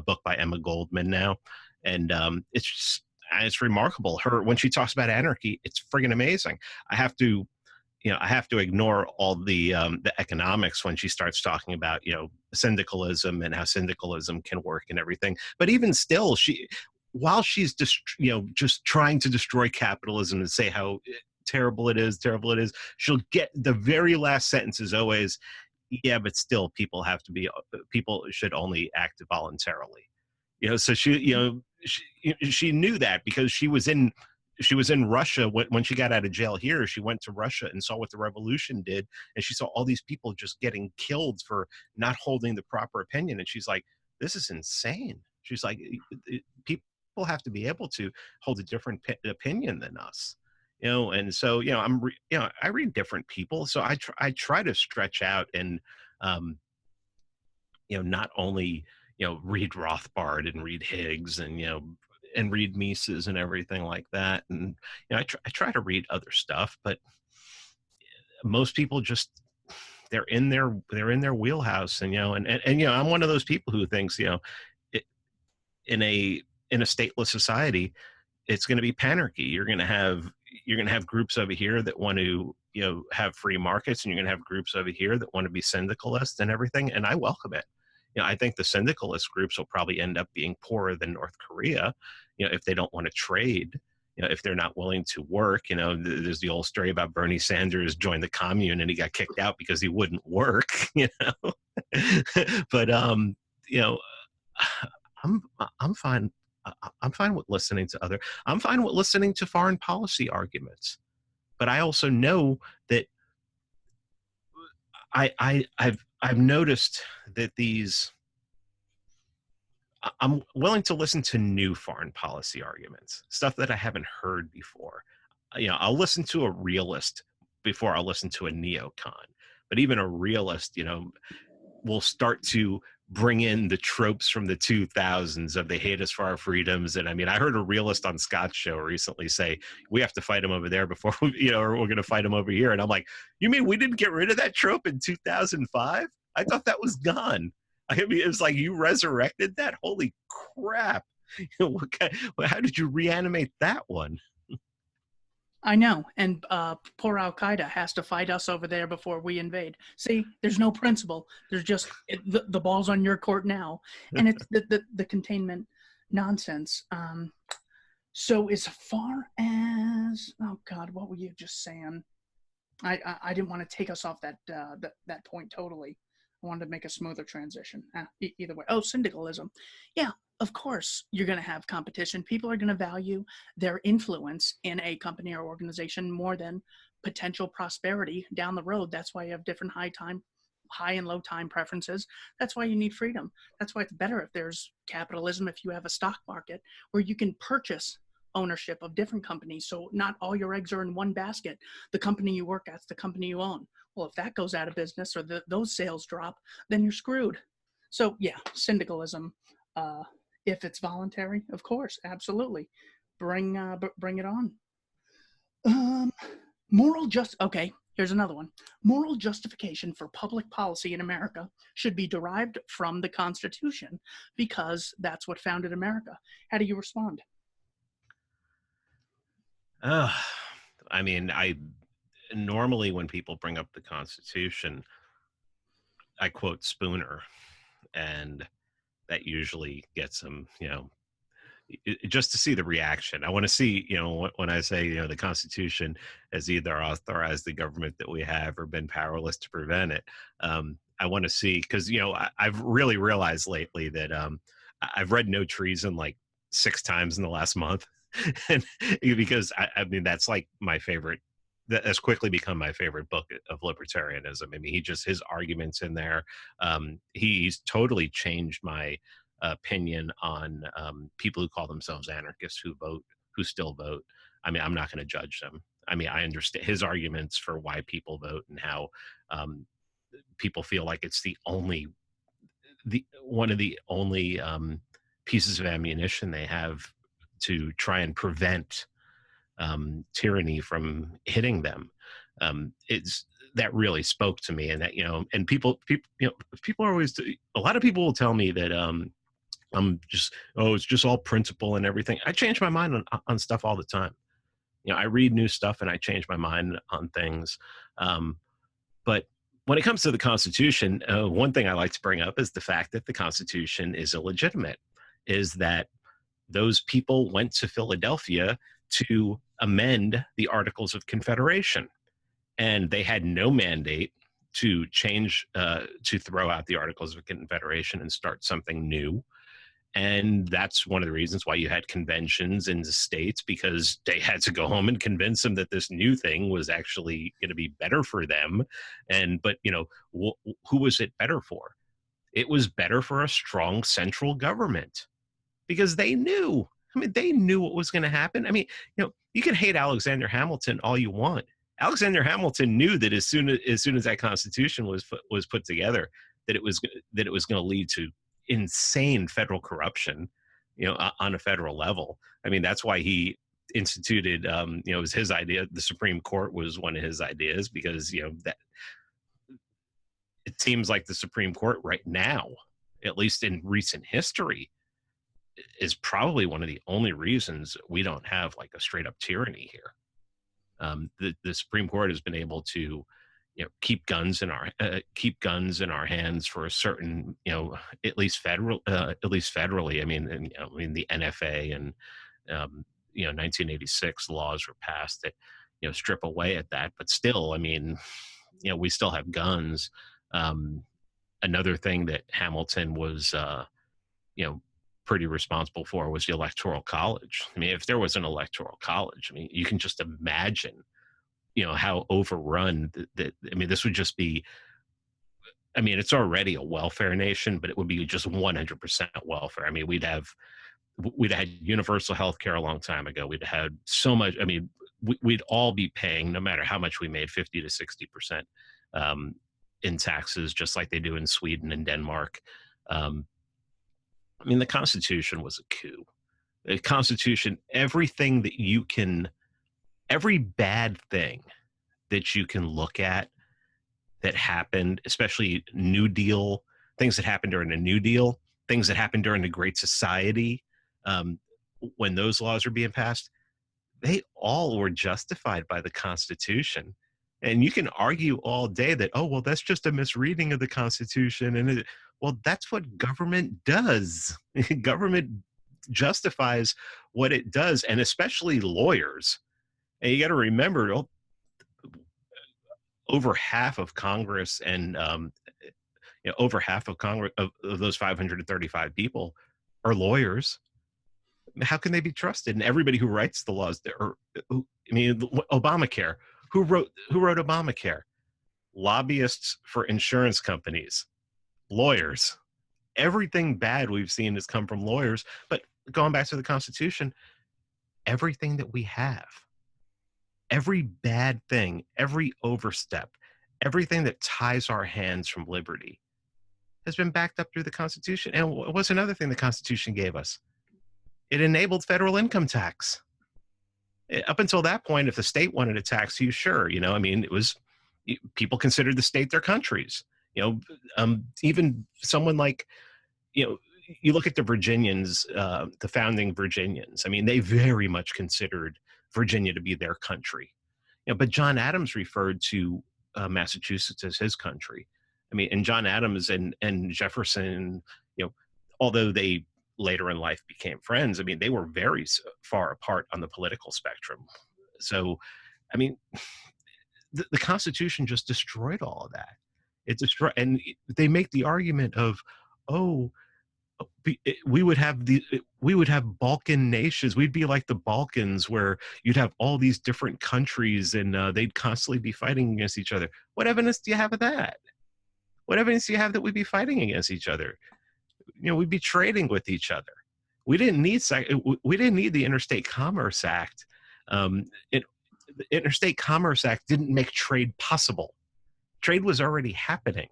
book by Emma Goldman now, and it's remarkable. When she talks about anarchy, it's friggin' amazing. I have to ignore all the economics when she starts talking about, syndicalism and how syndicalism can work and everything. But even still, while she's just trying to destroy capitalism and say how terrible it is, she'll get the very last sentence is always, yeah, but still people should only act voluntarily. So she knew that, because she was in Russia when she got out of jail here. She went to Russia and saw what the revolution did, and she saw all these people just getting killed for not holding the proper opinion. And she's like, this is insane. She's like, people have to be able to hold a different opinion than us. And so, I read different people. So I try to stretch out and, not only, read Rothbard and read Higgs and, and read Mises and everything like that. And, I try to read other stuff, but most people just, they're in their wheelhouse. And, I'm one of those people who thinks, in a stateless society, it's going to be panarchy. You're going to have groups over here that want to, have free markets, and you're going to have groups over here that want to be syndicalist and everything. And I welcome it. I think the syndicalist groups will probably end up being poorer than North Korea, if they don't want to trade, if they're not willing to work. There's the old story about Bernie Sanders joined the commune and he got kicked out because he wouldn't work, but, I'm fine. I'm fine with listening to I'm fine with listening to foreign policy arguments, but I also know that I've noticed that I'm willing to listen to new foreign policy arguments, stuff that I haven't heard before. I'll listen to a realist before I'll listen to a neocon, but even a realist, will start to bring in the tropes from the 2000s of they hate us for our freedoms. And I mean, I heard a realist on Scott's show recently say, we have to fight them over there before or we're going to fight them over here. And I'm like, you mean we didn't get rid of that trope in 2005? I thought that was gone. I mean, it was like, you resurrected that? Holy crap. How did you reanimate that one? I know, and poor Al-Qaeda has to fight us over there before we invade. See, there's no principle. There's just the ball's on your court now, and it's the containment nonsense. So as far as, oh God, what were you just saying? I didn't want to take us off that point totally. I wanted to make a smoother transition. Either way. Oh, syndicalism. Yeah, of course you're going to have competition. People are going to value their influence in a company or organization more than potential prosperity down the road. That's why you have different high and low time preferences. That's why you need freedom. That's why it's better if there's capitalism, if you have a stock market where you can purchase ownership of different companies. So not all your eggs are in one basket. The company you work at's the company you own. Well, if that goes out of business or those sales drop, then you're screwed. So yeah, syndicalism, if it's voluntary, of course, absolutely. Bring it on. Moral justice. Okay, Here's another one. Moral justification for public policy in America should be derived from the Constitution because that's what founded America. How do you respond? I mean, I normally when people bring up the Constitution, I quote Spooner, and that usually gets them, just to see the reaction. I want to see, when I say, the Constitution has either authorized the government that we have or been powerless to prevent it. I want to see, because, I've really realized lately that I've read No Treason like 6 times in the last month. And because I mean, that's like my favorite. That has quickly become my favorite book of libertarianism. I mean, his arguments in there. He's totally changed my opinion on people who call themselves anarchists who still vote. I mean, I'm not going to judge them. I mean, I understand his arguments for why people vote and how people feel like it's one of the only pieces of ammunition they have to try and prevent tyranny from hitting them. That really spoke to me, and that, and people are always, a lot of people will tell me that I'm just, it's just all principle and everything. I change my mind on stuff all the time. I read new stuff and I change my mind on things. But when it comes to the Constitution, one thing I like to bring up is the fact that the Constitution is illegitimate, is that those people went to Philadelphia to amend the Articles of Confederation, and they had no mandate to change, to throw out the Articles of Confederation and start something new. And that's one of the reasons why you had conventions in the states, because they had to go home and convince them that this new thing was actually going to be better for them. But who was it better for? It was better for a strong central government, because they knew. I mean, they knew what was going to happen. I mean, you can hate Alexander Hamilton all you want. Alexander Hamilton knew that as soon as that Constitution was put together, that it was going to lead to insane federal corruption, on a federal level. I mean, that's why he instituted, it was his idea. The Supreme Court was one of his ideas, because, that it seems like the Supreme Court right now, at least in recent history, is probably one of the only reasons we don't have like a straight up tyranny here. The Supreme Court has been able to, keep guns in our hands for a certain, at least federally. I mean, the NFA and 1986 laws were passed that strip away at that, but still, I mean, we still have guns. Another thing that Hamilton was pretty responsible for was the Electoral College. I mean, if there was an Electoral College, I mean, you can just imagine, how overrun that. I mean, this would just be, I mean, it's already a welfare nation, but it would be just 100% welfare. I mean, we'd had universal health care a long time ago. We'd had so much, I mean, we'd all be paying, no matter how much we made, 50 to 60% in taxes, just like they do in Sweden and Denmark. I mean, the Constitution was a coup. The Constitution, every bad thing that you can look at that happened, especially New Deal, things that happened during the New Deal, things that happened during the Great Society, when those laws were being passed, they all were justified by the Constitution. And you can argue all day that, oh, well, that's just a misreading of the Constitution. And well, that's what government does. Government justifies what it does, and especially lawyers. And you got to remember, over half of Congress and over half of Congress of those 535 people are lawyers. How can they be trusted? And everybody who writes the laws, Obamacare. Who wrote Obamacare? Lobbyists for insurance companies, lawyers. Everything bad we've seen has come from lawyers. But going back to the Constitution, everything that we have, every bad thing, every overstep, everything that ties our hands from liberty has been backed up through the Constitution. And what's another thing the Constitution gave us? It enabled federal income tax. Up until that point, if the state wanted to tax you, sure, I mean, it was People consider the state their countries. Even someone like, you look at the Virginians, the founding Virginians. I mean, they very much considered Virginia to be their country. But John Adams referred to Massachusetts as his country. I mean, and John Adams and Jefferson, although they later in life became friends, I mean, they were very far apart on the political spectrum. So, I mean, the Constitution just destroyed all of that. It destroyed, and they make the argument of, we would have Balkan nations. We'd be like the Balkans, where you'd have all these different countries, and they'd constantly be fighting against each other. What evidence do you have of that? What evidence do you have that we'd be fighting against each other? We'd be trading with each other. We didn't need the Interstate Commerce Act. The Interstate Commerce Act didn't make trade possible. Trade was already happening.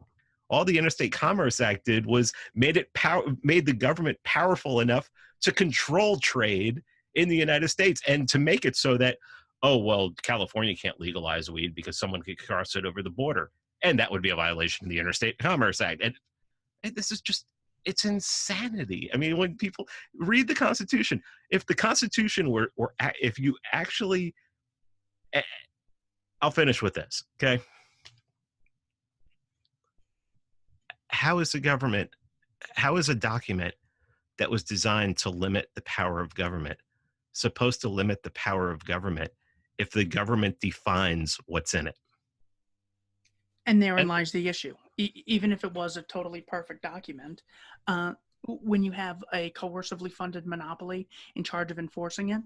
All the Interstate Commerce Act did was made the government powerful enough to control trade in the United States, and to make it so that, California can't legalize weed because someone could cross it over the border, and that would be a violation of the Interstate Commerce Act. And this is just, it's insanity. I mean, when people read the Constitution, if the Constitution if you actually, I'll finish with this, okay? How is a document that was designed to limit the power of government supposed to limit the power of government if the government defines what's in it? And therein lies the issue. Even if it was a totally perfect document, when you have a coercively funded monopoly in charge of enforcing it,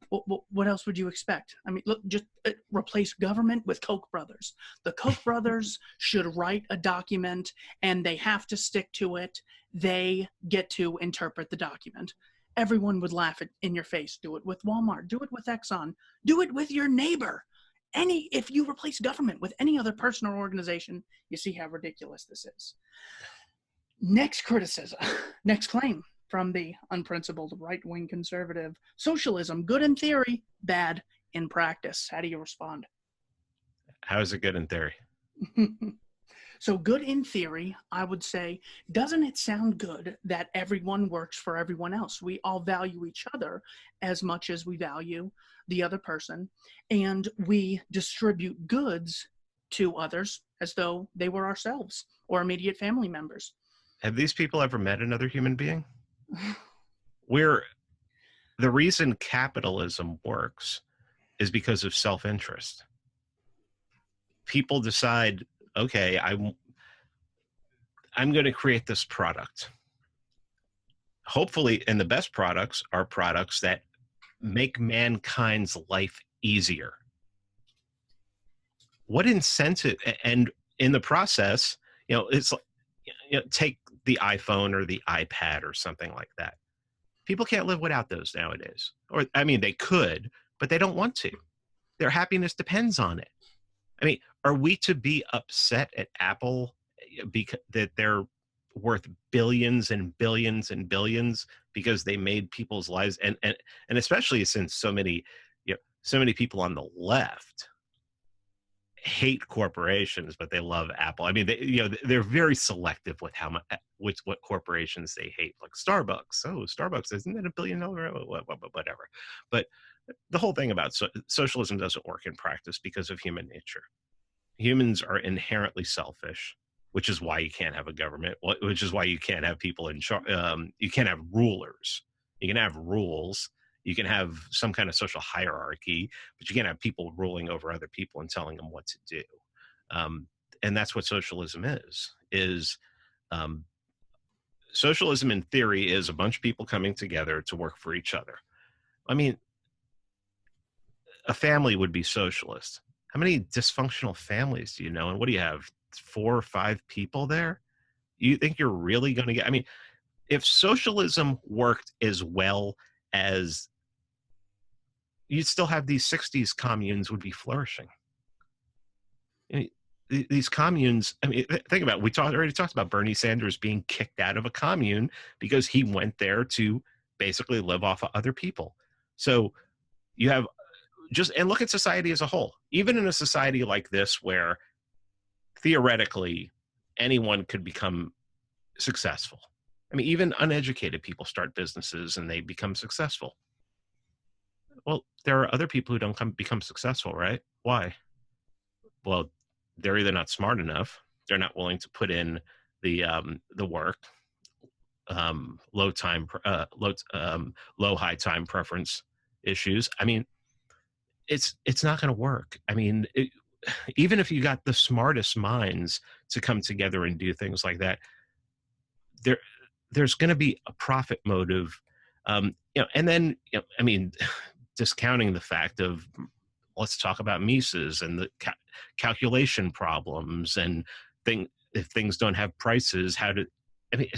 what else would you expect? I mean, look, just replace government with Koch brothers. The Koch brothers should write a document, and they have to stick to it. They get to interpret the document. Everyone would laugh in your face. Do it with Walmart. Do it with Exxon. Do it with your neighbor. If you replace government with any other person or organization, you see how ridiculous this is. Next criticism, next claim from the unprincipled right-wing conservative: socialism, good in theory, bad in practice. How do you respond? How is it good in theory? So good in theory, I would say, doesn't it sound good that everyone works for everyone else? We all value each other as much as we value the other person, and we distribute goods to others as though they were ourselves or immediate family members. Have these people ever met another human being? The reason capitalism works is because of self-interest. People decide, okay, I'm going to create this product. Hopefully, and the best products are products that make mankind's life easier. What incentive? And in the process, it's like, take the iPhone or the iPad or something like that. People can't live without those nowadays. Or, I mean, they could, but they don't want to. Their happiness depends on it. I mean, are we to be upset at Apple because that they're worth billions and billions and billions because they made people's lives, and especially since so many people on the left hate corporations, but they love Apple. I mean, they're very selective with what corporations they hate, like Starbucks. Oh, Starbucks, isn't that $1 billion? Whatever. But the whole thing about socialism doesn't work in practice because of human nature. Humans are inherently selfish, which is why you can't have a government, which is why you can't have people in charge. You can't have rulers. You can have rules. You can have some kind of social hierarchy, but you can't have people ruling over other people and telling them what to do. And that's what socialism is. Socialism in theory is a bunch of people coming together to work for each other. I mean, a family would be socialist. How many dysfunctional families do you know? And what do you have, 4 or 5 people there? You think you're really going to get, I mean, if socialism worked as well as, you'd still have these 60s communes would be flourishing. I mean, these communes, I mean, think about it. We already talked about Bernie Sanders being kicked out of a commune because he went there to basically live off of other people. So you have and look at society as a whole. Even in a society like this where theoretically, anyone could become successful. I mean, even uneducated people start businesses and they become successful. Well, there are other people who don't become successful, right? Why? Well, they're either not smart enough, they're not willing to put in the work, low high time preference issues. I mean, it's not going to work. I mean, even if you got the smartest minds to come together and do things like that, there's going to be a profit motive, and then I mean, discounting the fact of, let's talk about Mises and the calculation problems and if things don't have prices, I mean,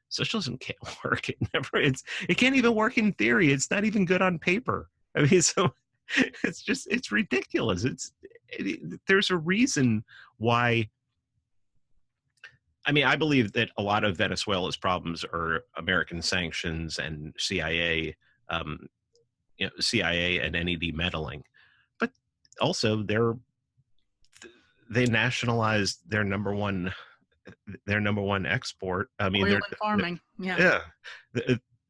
socialism can't work. It can't even work in theory. It's not even good on paper. I mean, so it's ridiculous. There's a reason why. I mean, I believe that a lot of Venezuela's problems are American sanctions and CIA and NED meddling, but also they nationalized their number one export. I mean, oil and farming.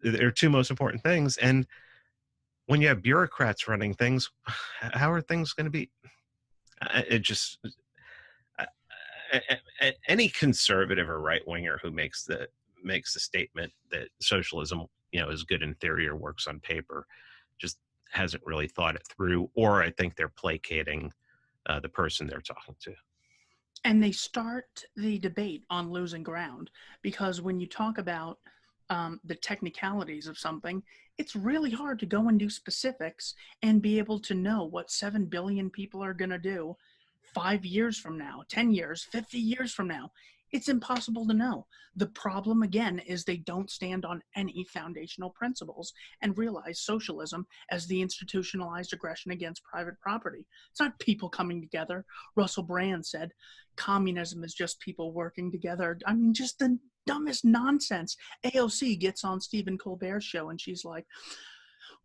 They're two most important things. And when you have bureaucrats running things, how are things going to be? Any conservative or right winger who makes the statement that socialism, is good in theory or works on paper, just hasn't really thought it through, or I think they're placating the person they're talking to. And they start the debate on losing ground, because when you talk about the technicalities of something, it's really hard to go and do specifics and be able to know what 7 billion people are going to do 5 years from now, 10 years, 50 years from now. It's impossible to know. The problem, again, is they don't stand on any foundational principles and realize socialism as the institutionalized aggression against private property. It's not people coming together. Russell Brand said, communism is just people working together. I mean, just the dumbest nonsense. AOC gets on Stephen Colbert's show and she's like,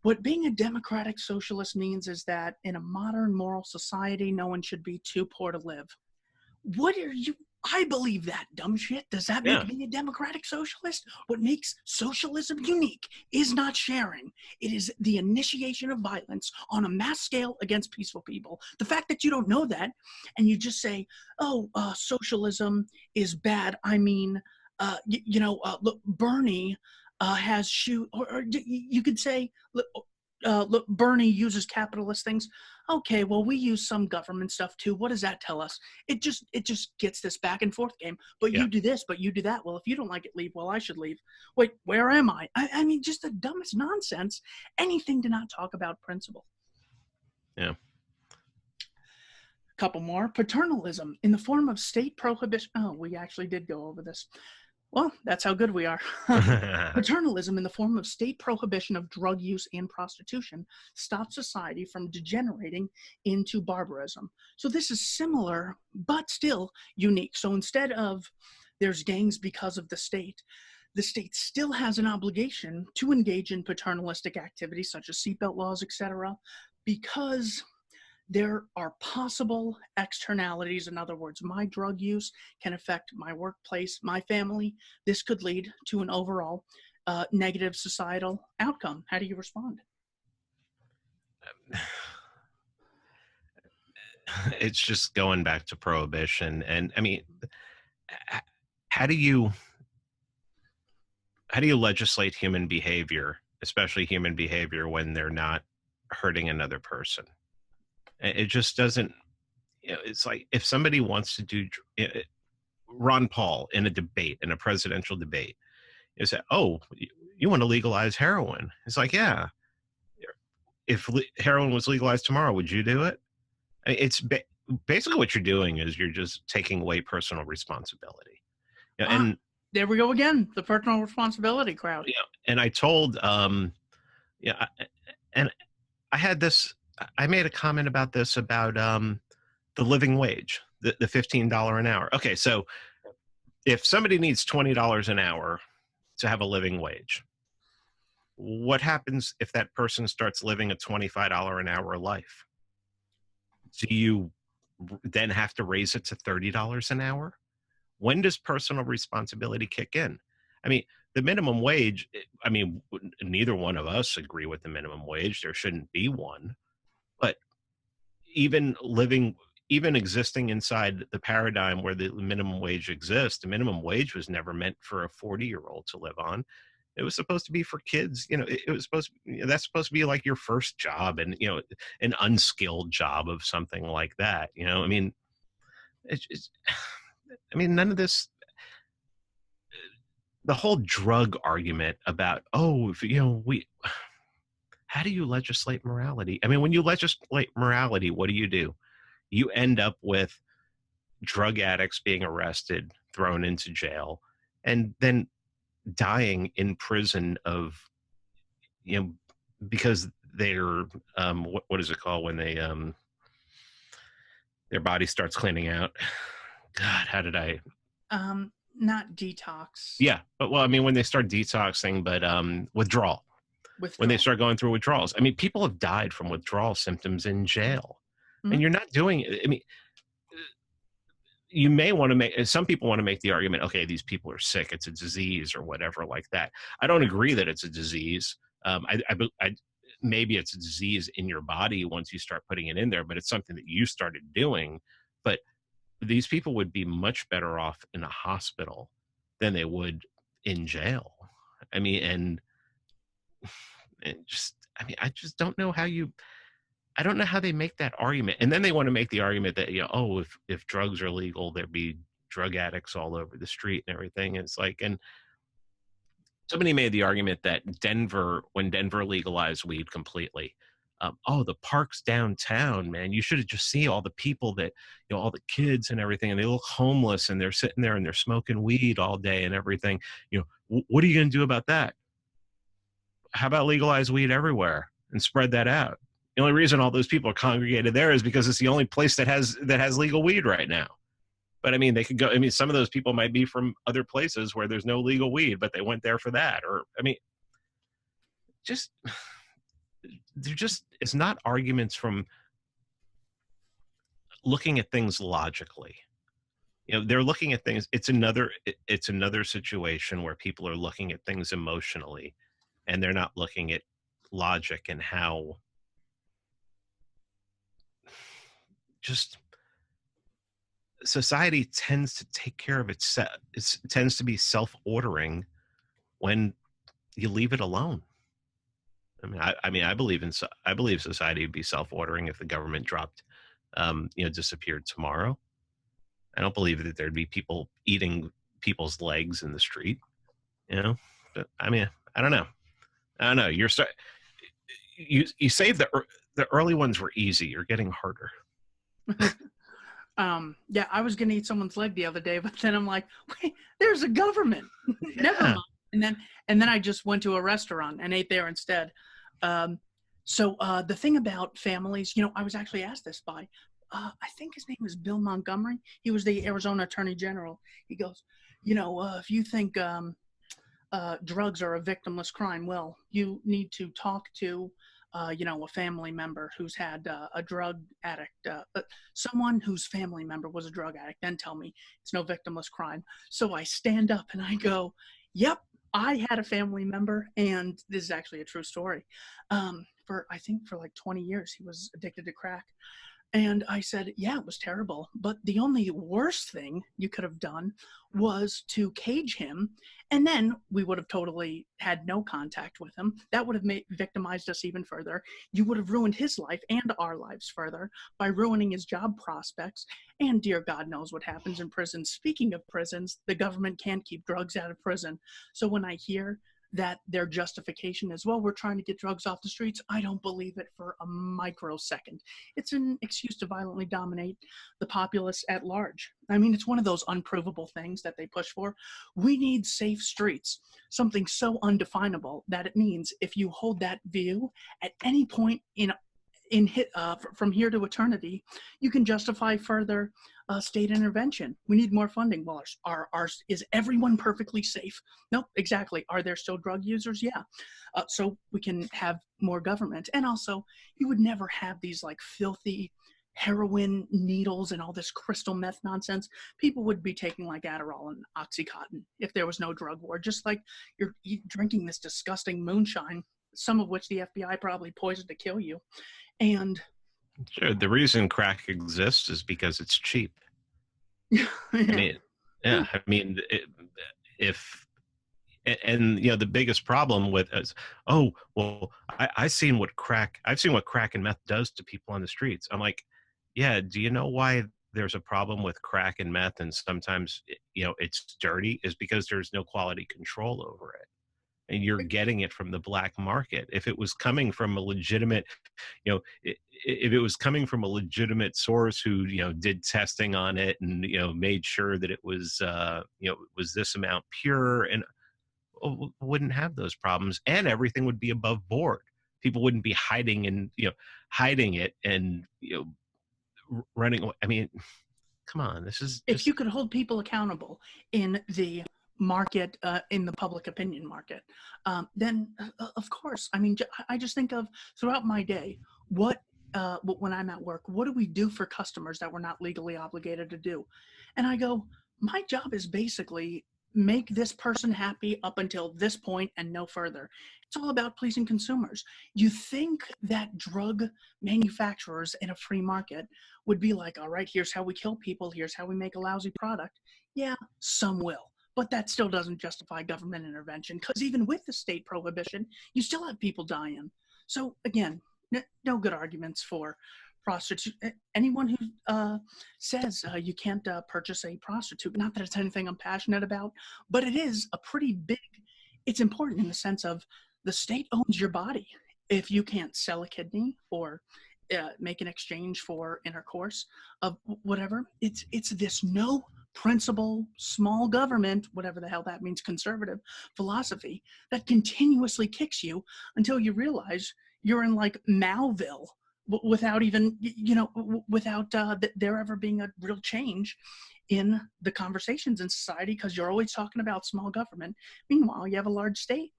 what being a democratic socialist means is that in a modern moral society, no one should be too poor to live. What are you? I believe that dumb shit. Does that make me a democratic socialist? What makes socialism unique is not sharing. It is the initiation of violence on a mass scale against peaceful people. The fact that you don't know that and you just say, socialism is bad. I mean, look, Bernie has or you could say, look, Bernie uses capitalist things. Okay, well, we use some government stuff too. What does that tell us? It just gets this back and forth game. But you do this, but you do that. Well, if you don't like it, leave. Well, I should leave. Wait, where am I? I mean, just the dumbest nonsense. Anything to not talk about principle. Yeah. Couple more. Paternalism in the form of state prohibition. Oh, we actually did go over this. Well, that's how good we are. Paternalism in the form of state prohibition of drug use and prostitution stops society from degenerating into barbarism. So this is similar, but still unique. So instead of there's gangs because of the state still has an obligation to engage in paternalistic activities such as seatbelt laws, etc., because there are possible externalities. In other words, my drug use can affect my workplace, my family. This could lead to an overall negative societal outcome. How do you respond? It's just going back to prohibition. And I mean, how do you legislate human behavior, especially human behavior when they're not hurting another person? It just doesn't, it's like if somebody wants to do, Ron Paul in a presidential debate, is that, you want to legalize heroin? It's like, yeah. If heroin was legalized tomorrow, would you do it? It's basically what you're doing is you're just taking away personal responsibility. And there we go again, the personal responsibility crowd. Yeah, and I told, and I had this. I made a comment about this about the living wage, the $15 an hour. Okay, so if somebody needs $20 an hour to have a living wage, what happens if that person starts living a $25 an hour life? Do you then have to raise it to $30 an hour? When does personal responsibility kick in? I mean, the minimum wage, I mean, neither one of us agree with the minimum wage. There shouldn't be one. But even existing inside the paradigm where the minimum wage exists, the minimum wage was never meant for a 40-year-old to live on. It was supposed to be for kids. You know, it was supposed to, that's supposed to be like your first job, and, you know, an unskilled job of something like that. You know, I mean, I mean, none of this, the whole drug argument about, oh, if, you know, how do you legislate morality? I mean, when you legislate morality, what do? You end up with drug addicts being arrested, thrown into jail, and then dying in prison of, you know, because they're, what is it called when they, their body starts cleaning out? God, how did I? Not detox. Yeah, but well, I mean, when they start detoxing, but withdrawal. When they start going through withdrawals. I mean, people have died from withdrawal symptoms in jail. Mm-hmm. And you're not doing it. I mean, you may want to make, some people want to make the argument, okay, these people are sick, it's a disease or whatever like that. I don't agree that it's a disease. Maybe it's a disease in your body once you start putting it in there, but it's something that you started doing. But these people would be much better off in a hospital than they would in jail. I mean, and just, I mean, I just don't know how I don't know how they make that argument. And then they want to make the argument that, you know, oh, if drugs are legal, there'd be drug addicts all over the street and everything. And it's like, and somebody made the argument that when Denver legalized weed completely, oh, the parks downtown, man, you should have just seen all the people that, you know, all the kids and everything, and they look homeless and they're sitting there and they're smoking weed all day and everything. You know, what are you going to do about that? How about legalize weed everywhere and spread that out? The only reason all those people are congregated there is because it's the only place that has legal weed right now. But I mean, they could go, I mean, some of those people might be from other places where there's no legal weed, but they went there for that. Or, I mean, it's not arguments from looking at things logically. You know, they're looking at things. It's another situation where people are looking at things emotionally, and they're not looking at logic and how just society tends to take care of itself. It tends to be self-ordering when you leave it alone. I mean, I believe society would be self-ordering if the government dropped, you know, disappeared tomorrow. I don't believe that there'd be people eating people's legs in the street, you know. But I mean, I don't know. You say the early ones were easy. You're getting harder. Yeah, I was gonna eat someone's leg the other day, but then I'm like, wait, there's a government. Yeah. Never mind. And then I just went to a restaurant and ate there instead. So the thing about families, you know, I was actually asked this by, I think his name was Bill Montgomery. He was the Arizona Attorney General. He goes, you know, if you think drugs are a victimless crime, well, you need to talk to you know, a family member who's had a drug addict, someone whose family member was a drug addict, then tell me it's no victimless crime. So I stand up and I go, yep, I had a family member, and this is actually a true story. I think for like 20 years, he was addicted to crack. And I said, yeah, it was terrible. But the only worst thing you could have done was to cage him. And then we would have totally had no contact with him. That would have victimized us even further. You would have ruined his life and our lives further by ruining his job prospects. And dear God knows what happens in prison. Speaking of prisons, the government can't keep drugs out of prison. So when I hear that their justification is, well, we're trying to get drugs off the streets, I don't believe it for a microsecond. It's an excuse to violently dominate the populace at large. I mean, it's one of those unprovable things that they push for. We need safe streets, something so undefinable that it means if you hold that view at any point from here to eternity, you can justify further state intervention. We need more funding. Well, is everyone perfectly safe? Nope, exactly. Are there still drug users? Yeah. So we can have more government. And also, you would never have these like filthy heroin needles and all this crystal meth nonsense, people would be taking like Adderall and Oxycontin if there was no drug war, just like you're drinking this disgusting moonshine, some of which the FBI probably poisoned to kill you. And Sure, the reason crack exists is because it's cheap. yeah. I mean, yeah, I mean, if and you know the biggest problem with is, oh well, I've seen what crack and meth does to people on the streets. I'm like, yeah, do you know why there's a problem with crack and meth and sometimes you know it's dirty is because there's no quality control over it, and you're getting it from the black market. If it was coming from a legitimate, you know, if it was coming from a legitimate source who, you know, did testing on it and, you know, made sure that it was, you know, it was this amount pure, and wouldn't have those problems, and everything would be above board. People wouldn't be hiding and, you know, hiding it and, you know, running away. I mean, come on, this is if you could hold people accountable in the market, in the public opinion market, then of course, I mean, I just think of throughout my day, when I'm at work, what do we do for customers that we're not legally obligated to do? And I go, my job is basically make this person happy up until this point and no further. It's all about pleasing consumers. You think that drug manufacturers in a free market would be like, all right, here's how we kill people, here's how we make a lousy product. Yeah, some will. But that still doesn't justify government intervention, because even with the state prohibition, you still have people dying. So again, no good arguments for prostitute. Anyone who says you can't purchase a prostitute, not that it's anything I'm passionate about, but it is a pretty big, it's important in the sense of the state owns your body. If you can't sell a kidney or make an exchange for intercourse of whatever, it's this no principle, small government, whatever the hell that means, conservative philosophy that continuously kicks you until you realize you're in like Mauville without even, you know, without there ever being a real change in the conversations in society, because you're always talking about small government. Meanwhile, you have a large state.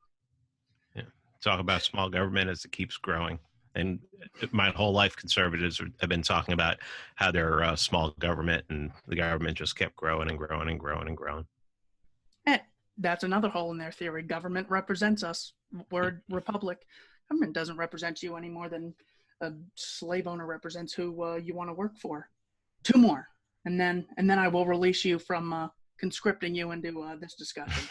Yeah, talk about small government as it keeps growing. And my whole life, conservatives have been talking about how they're small government, and the government just kept growing and growing and growing and growing. That's another hole in their theory. Government represents us. Word republic. Government doesn't represent you any more than a slave owner represents who you want to work for. Two more, and then I will release you from conscripting you into this discussion.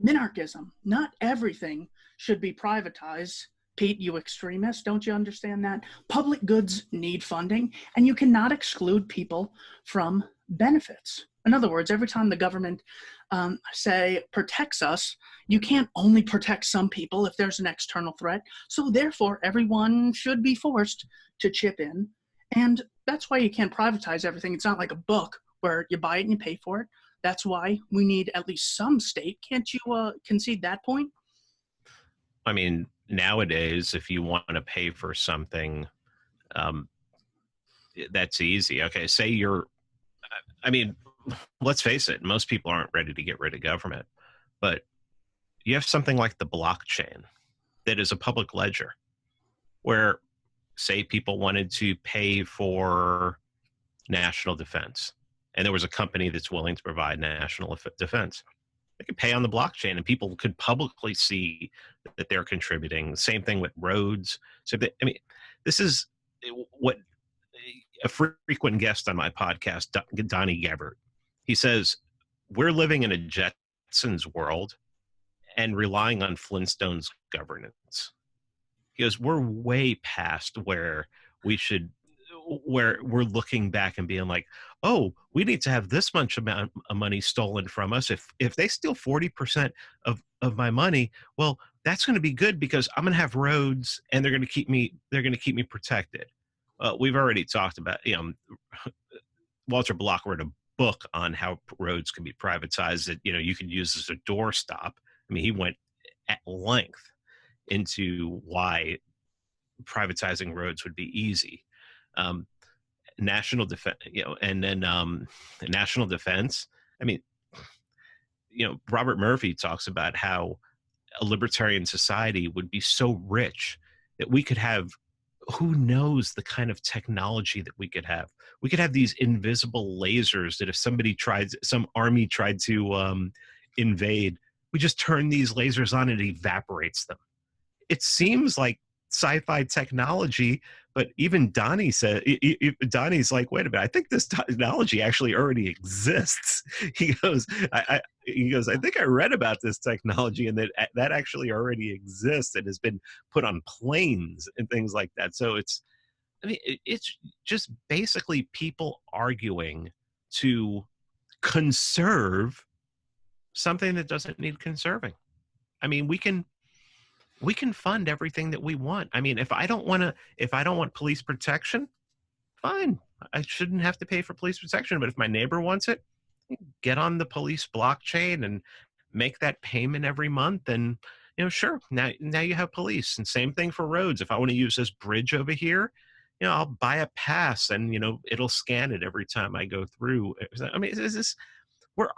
Minarchism. Not everything should be privatized. Pete, you extremist, don't you understand that? Public goods need funding, and you cannot exclude people from benefits. In other words, every time the government, say, protects us, you can't only protect some people if there's an external threat. So therefore, everyone should be forced to chip in. And that's why you can't privatize everything. It's not like a book where you buy it and you pay for it. That's why we need at least some state. Can't you concede that point? I mean, nowadays, if you want to pay for something, that's easy. Okay, say you're, I mean, let's face it, most people aren't ready to get rid of government, but you have something like the blockchain that is a public ledger where, say, people wanted to pay for national defense, and there was a company that's willing to provide national defense. They could pay on the blockchain, and people could publicly see that they're contributing. Same thing with roads. So, I mean, this is what a frequent guest on my podcast, Donnie Gebert, he says, we're living in a Jetsons world and relying on Flintstones governance. He goes, we're way past where we should, where we're looking back and being like, oh, we need to have this much amount of money stolen from us. If they steal 40% of my money, well, that's going to be good because I'm going to have roads and they're going to keep me protected. We've already talked about, you know, Walter Block wrote a book on how roads can be privatized that, you know, you could use as a doorstop. I mean, he went at length into why privatizing roads would be easy. National defense, you know, and then national defense. I mean, you know, Robert Murphy talks about how a libertarian society would be so rich that we could have who knows the kind of technology that we could have. We could have these invisible lasers that if some army tried to invade, we just turn these lasers on and it evaporates them. It seems like sci-fi technology, but even Donnie's like, wait a minute, I think this technology actually already exists. He goes, I think I read about this technology and that actually already exists and has been put on planes and things like that. So it's just basically people arguing to conserve something that doesn't need conserving. I mean, we can fund everything that we want. I mean, if I don't want police protection, fine. I shouldn't have to pay for police protection. But if my neighbor wants it, get on the police blockchain and make that payment every month. And, sure, now you have police. And same thing for roads. If I want to use this bridge over here, I'll buy a pass and, it'll scan it every time I go through. I mean, we're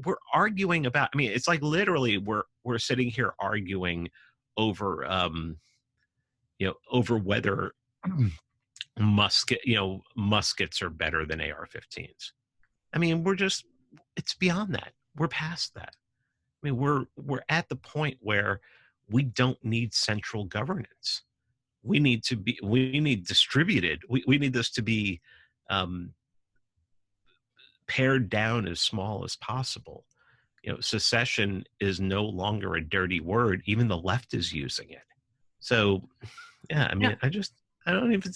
we're arguing about, I mean, it's like literally we're sitting here arguing over over whether muskets are better than AR-15s. I mean, it's beyond that. We're past that. I mean, we're at the point where we don't need central governance. We need distributed. We need this to be pared down as small as possible. Secession is no longer a dirty word. Even the left is using it. So, yeah, I mean, yeah. I don't even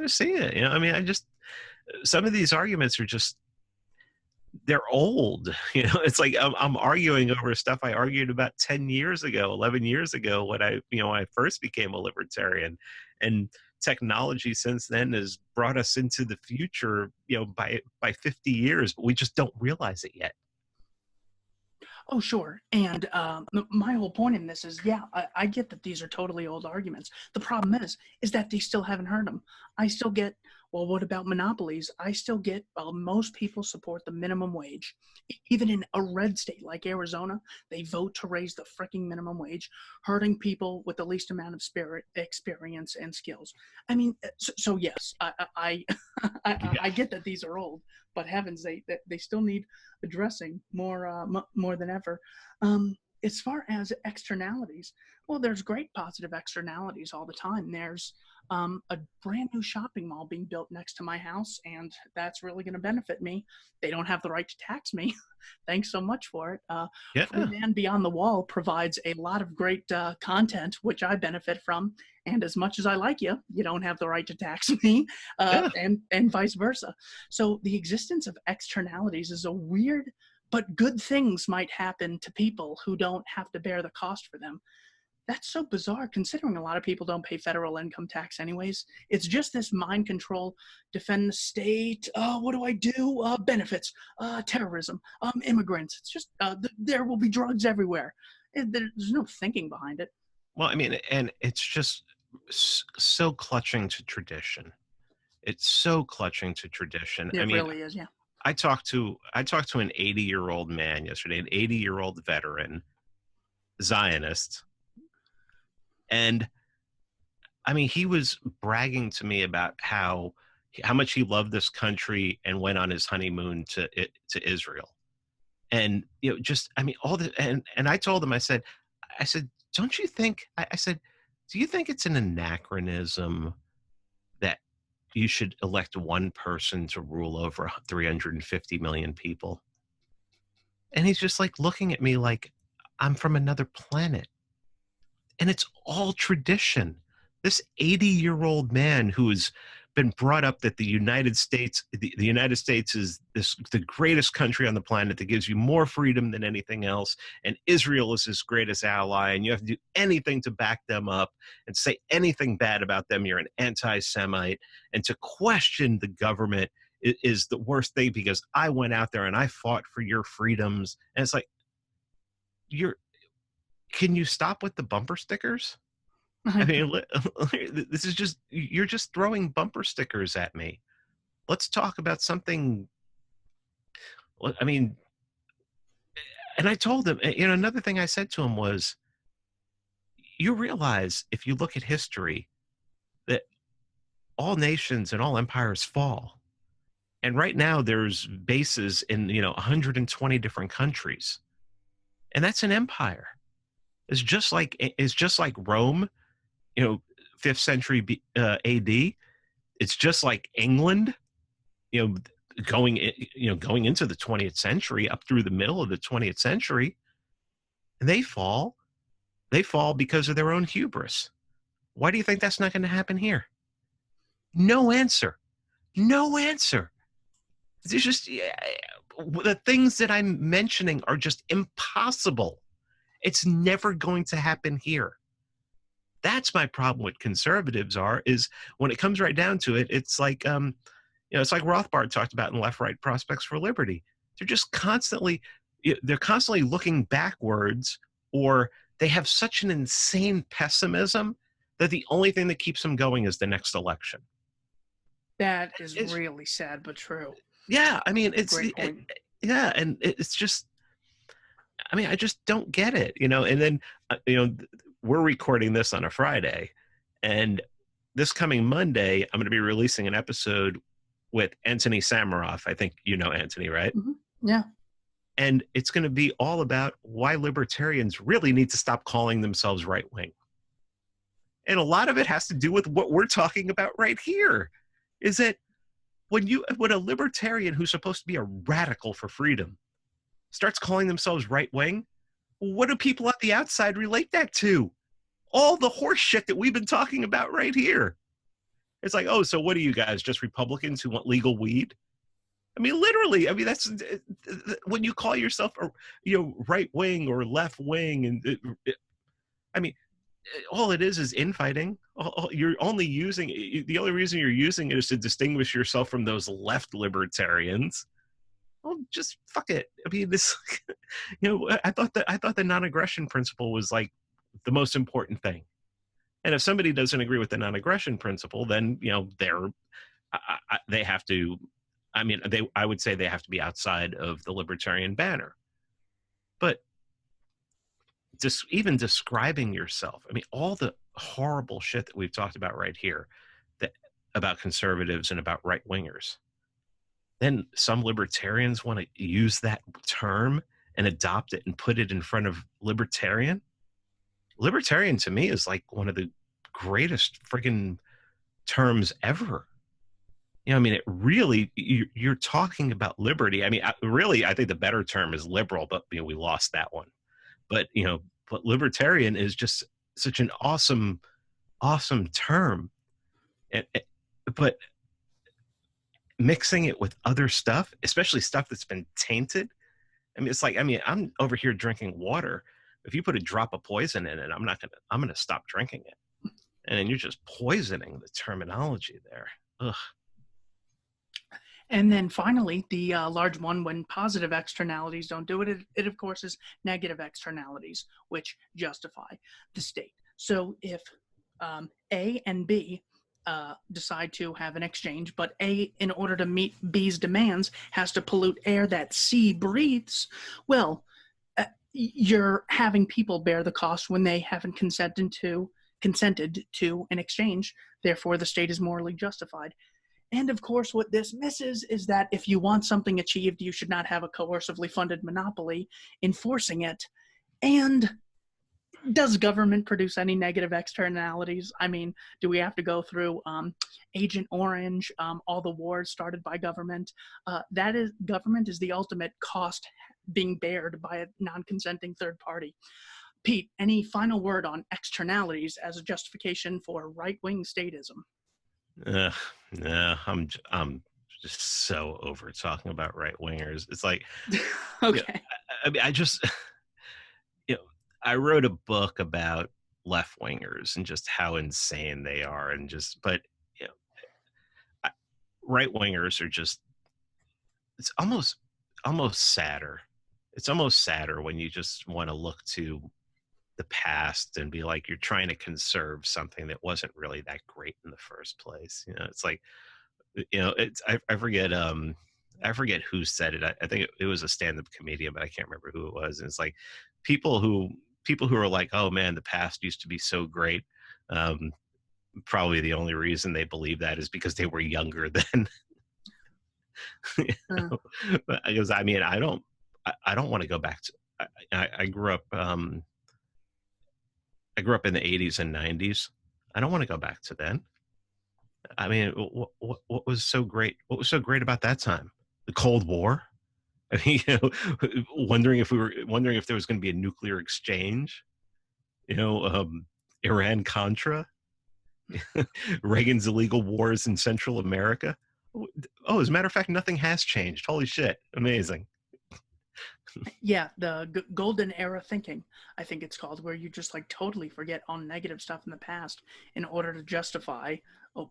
see it. I mean, some of these arguments are just, they're old. It's like I'm arguing over stuff I argued about 10 years ago, 11 years ago when I first became a libertarian. And technology since then has brought us into the future, by 50 years, but we just don't realize it yet. Oh, sure. And my whole point in this is, yeah, I get that these are totally old arguments. The problem is that they still haven't heard them. I still get, well, what about monopolies? I still get, well, most people support the minimum wage. Even in a red state like Arizona, they vote to raise the freaking minimum wage, hurting people with the least amount of experience and skills. I mean, so yes, I get that these are old, but heavens, they still need addressing more than ever. As far as externalities, well, there's great positive externalities all the time. There's a brand new shopping mall being built next to my house, and that's really going to benefit me. They don't have the right to tax me. Thanks so much for it. Yeah. Free Man Beyond the Wall provides a lot of great content, which I benefit from. And as much as I like you, you don't have the right to tax me, and vice versa. So the existence of externalities is a weird, but good things might happen to people who don't have to bear the cost for them. That's so bizarre, considering a lot of people don't pay federal income tax anyways. It's just this mind control, defend the state, what do I do? Benefits, terrorism, immigrants. It's just, there will be drugs everywhere. There's no thinking behind it. Well, I mean, and it's just so clutching to tradition. It's so clutching to tradition. It really is, yeah. I talked to an 80-year-old man yesterday, an 80-year-old veteran, Zionist. And I mean, he was bragging to me about how much he loved this country and went on his honeymoon to Israel. And, I mean, all the, and I told him, I said, don't you think, I said, do you think it's an anachronism that you should elect one person to rule over 350 million people? And he's just like looking at me like I'm from another planet. And it's all tradition. This 80-year-old man who has been brought up that the United States is the greatest country on the planet that gives you more freedom than anything else, and Israel is his greatest ally, and you have to do anything to back them up and say anything bad about them, you're an anti-Semite, and to question the government is the worst thing because I went out there and I fought for your freedoms. And it's like, can you stop with the bumper stickers? I mean, this is just, you're just throwing bumper stickers at me. Let's talk about something. I mean, and I told him, another thing I said to him was, you realize if you look at history that all nations and all empires fall. And right now there's bases in, 120 different countries. And that's an empire. It's just like Rome, 5th century AD. It's just like England, you know, going into the 20th century up through the middle of the 20th century. And they fall. They fall because of their own hubris. Why do you think that's not going to happen here? No answer. No answer. There's just the things that I'm mentioning are just impossible. It's never going to happen here. That's my problem with conservatives is when it comes right down to it, it's like, it's like Rothbard talked about in Left-Right Prospects for Liberty. They're just constantly looking backwards, or they have such an insane pessimism that the only thing that keeps them going is the next election. That is really sad, but true. Yeah, I mean, it's just, I mean, I just don't get it, and then, we're recording this on a Friday, and this coming Monday, I'm going to be releasing an episode with Anthony Samaroff. I think you know Anthony, right? Mm-hmm. Yeah. And it's going to be all about why libertarians really need to stop calling themselves right-wing. And a lot of it has to do with what we're talking about right here, is that when a libertarian who's supposed to be a radical for freedom starts calling themselves right-wing, what do people on the outside relate that to? All the horse shit that we've been talking about right here. It's like, oh, so what are you guys, just Republicans who want legal weed? I mean, literally, I mean, that's when you call yourself right-wing or left-wing. And I mean, all it is infighting. You're only using, the only reason you're using it is to distinguish yourself from those left libertarians. Well, just fuck it. I mean, this, I thought the non-aggression principle was like the most important thing. And if somebody doesn't agree with the non-aggression principle, then, they have to, I would say they have to be outside of the libertarian banner. But just even describing yourself, I mean, all the horrible shit that we've talked about right here, about conservatives and about right-wingers. Then some libertarians want to use that term and adopt it and put it in front of libertarian. Libertarian to me is like one of the greatest friggin' terms ever. I mean, it really, you're talking about liberty. I mean, I think the better term is liberal, but we lost that one. But, but libertarian is just such an awesome, awesome term. But mixing it with other stuff, especially stuff that's been tainted. I mean, it's like, I'm over here drinking water. If you put a drop of poison in it, I'm going to stop drinking it. And then you're just poisoning the terminology there. Ugh. And then finally, the large one, when positive externalities don't do it, it of course is negative externalities, which justify the state. So if A and B decide to have an exchange, but A, in order to meet B's demands, has to pollute air that C breathes, well, you're having people bear the cost when they haven't consented to an exchange. Therefore, the state is morally justified. And of course, what this misses is that if you want something achieved, you should not have a coercively funded monopoly enforcing it. And does government produce any negative externalities? I mean, do we have to go through Agent Orange, all the wars started by government? Government is the ultimate cost being bared by a non-consenting third party. Pete, any final word on externalities as a justification for right-wing statism? No, I'm just so over talking about right-wingers. It's like, okay. I wrote a book about left-wingers and just how insane they are, and but right-wingers are just, it's almost sadder. It's almost sadder when you just want to look to the past and be like, you're trying to conserve something that wasn't really that great in the first place. It's like, I forget who said it. I think it was a stand-up comedian, but I can't remember who it was. And it's like people who are like, oh man, the past used to be so great. probably the only reason they believe that is because they were younger then. Because I mean, I don't want to go back to. I grew up. I grew up in the 80s and 90s. I don't want to go back to then. I mean, what was so great? What was so great about that time? The Cold War. I mean, wondering if there was going to be a nuclear exchange. Iran Contra, Reagan's illegal wars in Central America. Oh, as a matter of fact, nothing has changed. Holy shit. Amazing. Yeah, the golden era thinking, I think it's called, where you just like totally forget all negative stuff in the past in order to justify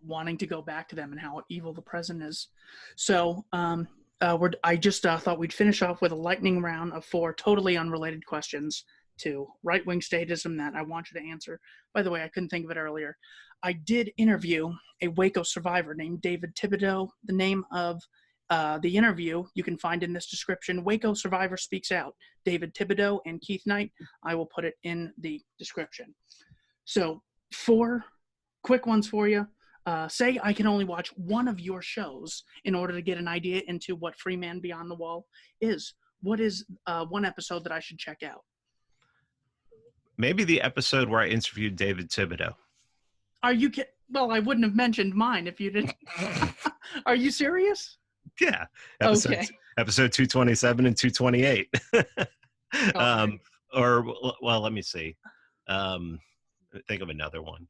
wanting to go back to them and how evil the present is. So I just thought we'd finish off with a lightning round of 4 totally unrelated questions to right-wing statism that I want you to answer. By the way, I couldn't think of it earlier. I did interview a Waco survivor named David Thibodeau. The name of the interview you can find in this description. Waco Survivor Speaks Out. David Thibodeau and Keith Knight. I will put it in the description. So 4 quick ones for you. Say I can only watch one of your shows in order to get an idea into what Free Man Beyond the Wall is. What is one episode that I should check out? Maybe the episode where I interviewed David Thibodeau. Are you kidding? Well, I wouldn't have mentioned mine if you didn't. Are you serious? Yeah. Okay. Episode 227 and 228. Okay. Well, let me see. Think of another one.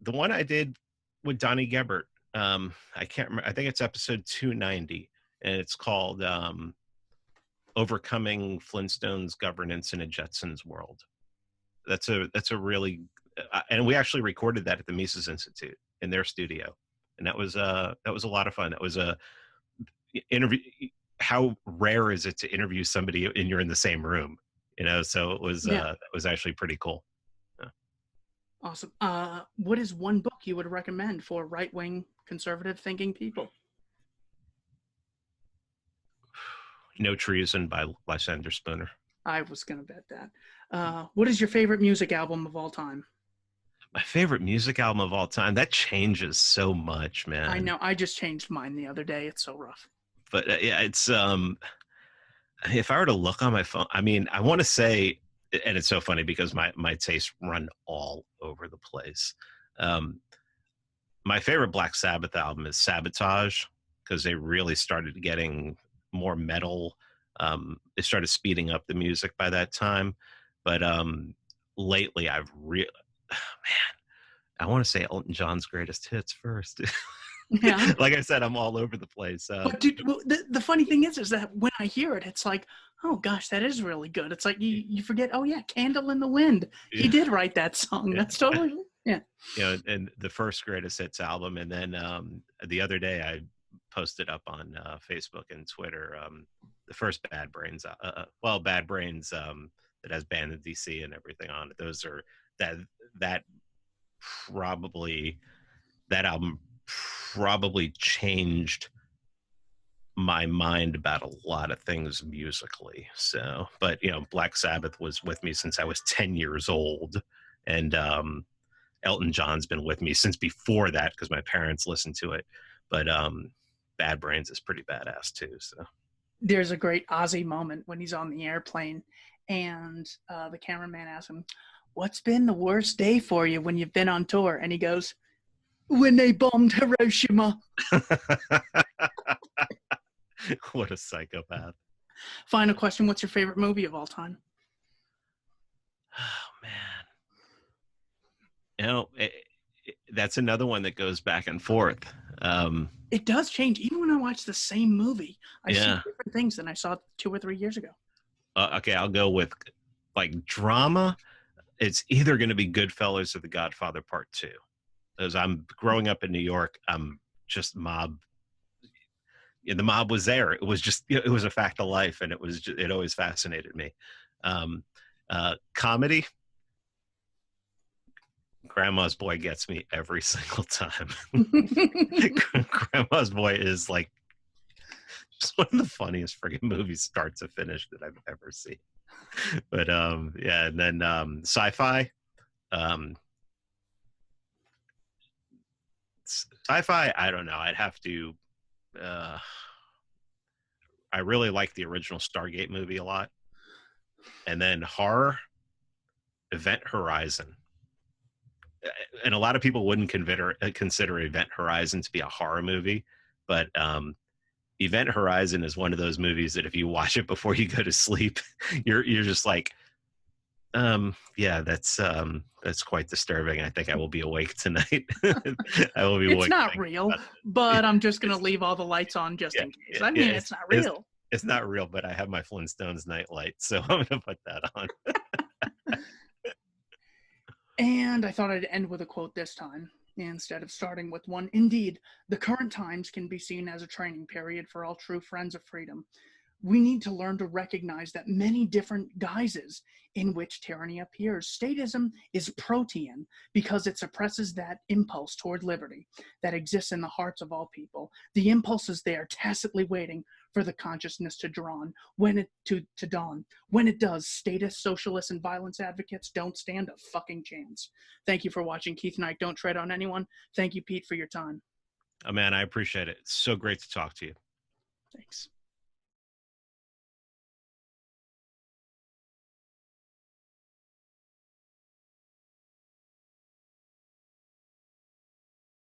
The one I did with Donnie Gebert. I can't remember. I think it's episode 290, and it's called Overcoming Flintstones Governance in a Jetsons World. That's a really, and we actually recorded that at the Mises Institute in their studio, and that was a lot of fun. That was a interview. How rare is it to interview somebody and you're in the same room? So it was that was actually pretty cool. Yeah. Awesome. What is one book you would recommend for right-wing conservative thinking people? No Treason by Lysander Spooner. I was going to bet that. What is your favorite music album of all time? My favorite music album of all time? That changes so much, man. I know. I just changed mine the other day. It's so rough. But yeah, it's if I were to look on my phone, I mean, I want to say, and it's so funny because my tastes run all over the place. My favorite Black Sabbath album is Sabotage, because they really started getting more metal. They started speeding up the music by that time. But lately I've I want to say Elton John's greatest hits first. Yeah. Like I said, I'm all over the place. But dude, the funny thing is that when I hear it, it's like, oh gosh, that is really good. It's like you forget, oh yeah, Candle in the Wind. Yeah. He did write that song. Yeah. That's totally, yeah. And the first greatest hits album. And then the other day I posted up on Facebook and Twitter the first Bad Brains, Bad Brains that has Banned in DC and everything on it. Those are that album probably changed my mind about a lot of things musically. So, but Black Sabbath was with me since I was 10 years old, and Elton John's been with me since before that because my parents listened to it. But Bad Brains is pretty badass too. So there's a great Ozzy moment when he's on the airplane and the cameraman asks him, "What's been the worst day for you when you've been on tour?" And he goes, "When they bombed Hiroshima." What a psychopath. Final question. What's your favorite movie of all time? Oh, man. That's another one that goes back and forth. It does change. Even when I watch the same movie, I see different things than I saw 2 or 3 years ago. Okay, I'll go with like drama. It's either going to be Goodfellas or The Godfather Part 2. As I'm growing up in New York, I'm just mob. The mob was there. It was just, it was a fact of life, and it always fascinated me. Comedy, Grandma's Boy gets me every single time. Grandma's Boy is like just one of the funniest friggin' movies, start to finish, that I've ever seen. But and then sci-fi. Sci-fi, I don't know. I'd have to. I really like the original Stargate movie a lot, and then horror, Event Horizon. And a lot of people wouldn't consider Event Horizon to be a horror movie, but Event Horizon is one of those movies that if you watch it before you go to sleep, you're just like, yeah, that's quite disturbing. I think I will be awake tonight. I will be awake. It's not real, but I'm just gonna leave all the lights on just in case. I mean, it's not real. It's not real, but I have my Flintstones nightlight, so I'm gonna put that on. And I thought I'd end with a quote this time, instead of starting with one. Indeed, the current times can be seen as a training period for all true friends of freedom. We need to learn to recognize that many different guises in which tyranny appears. Statism is protean because it suppresses that impulse toward liberty that exists in the hearts of all people. The impulse is there, tacitly waiting for the consciousness to dawn. To dawn. When it does, statists, socialists, and violence advocates don't stand a fucking chance. Thank you for watching Keith Knight Don't Tread on Anyone. Thank you, Pete, for your time. Oh man, I appreciate it. It's so great to talk to you. Thanks.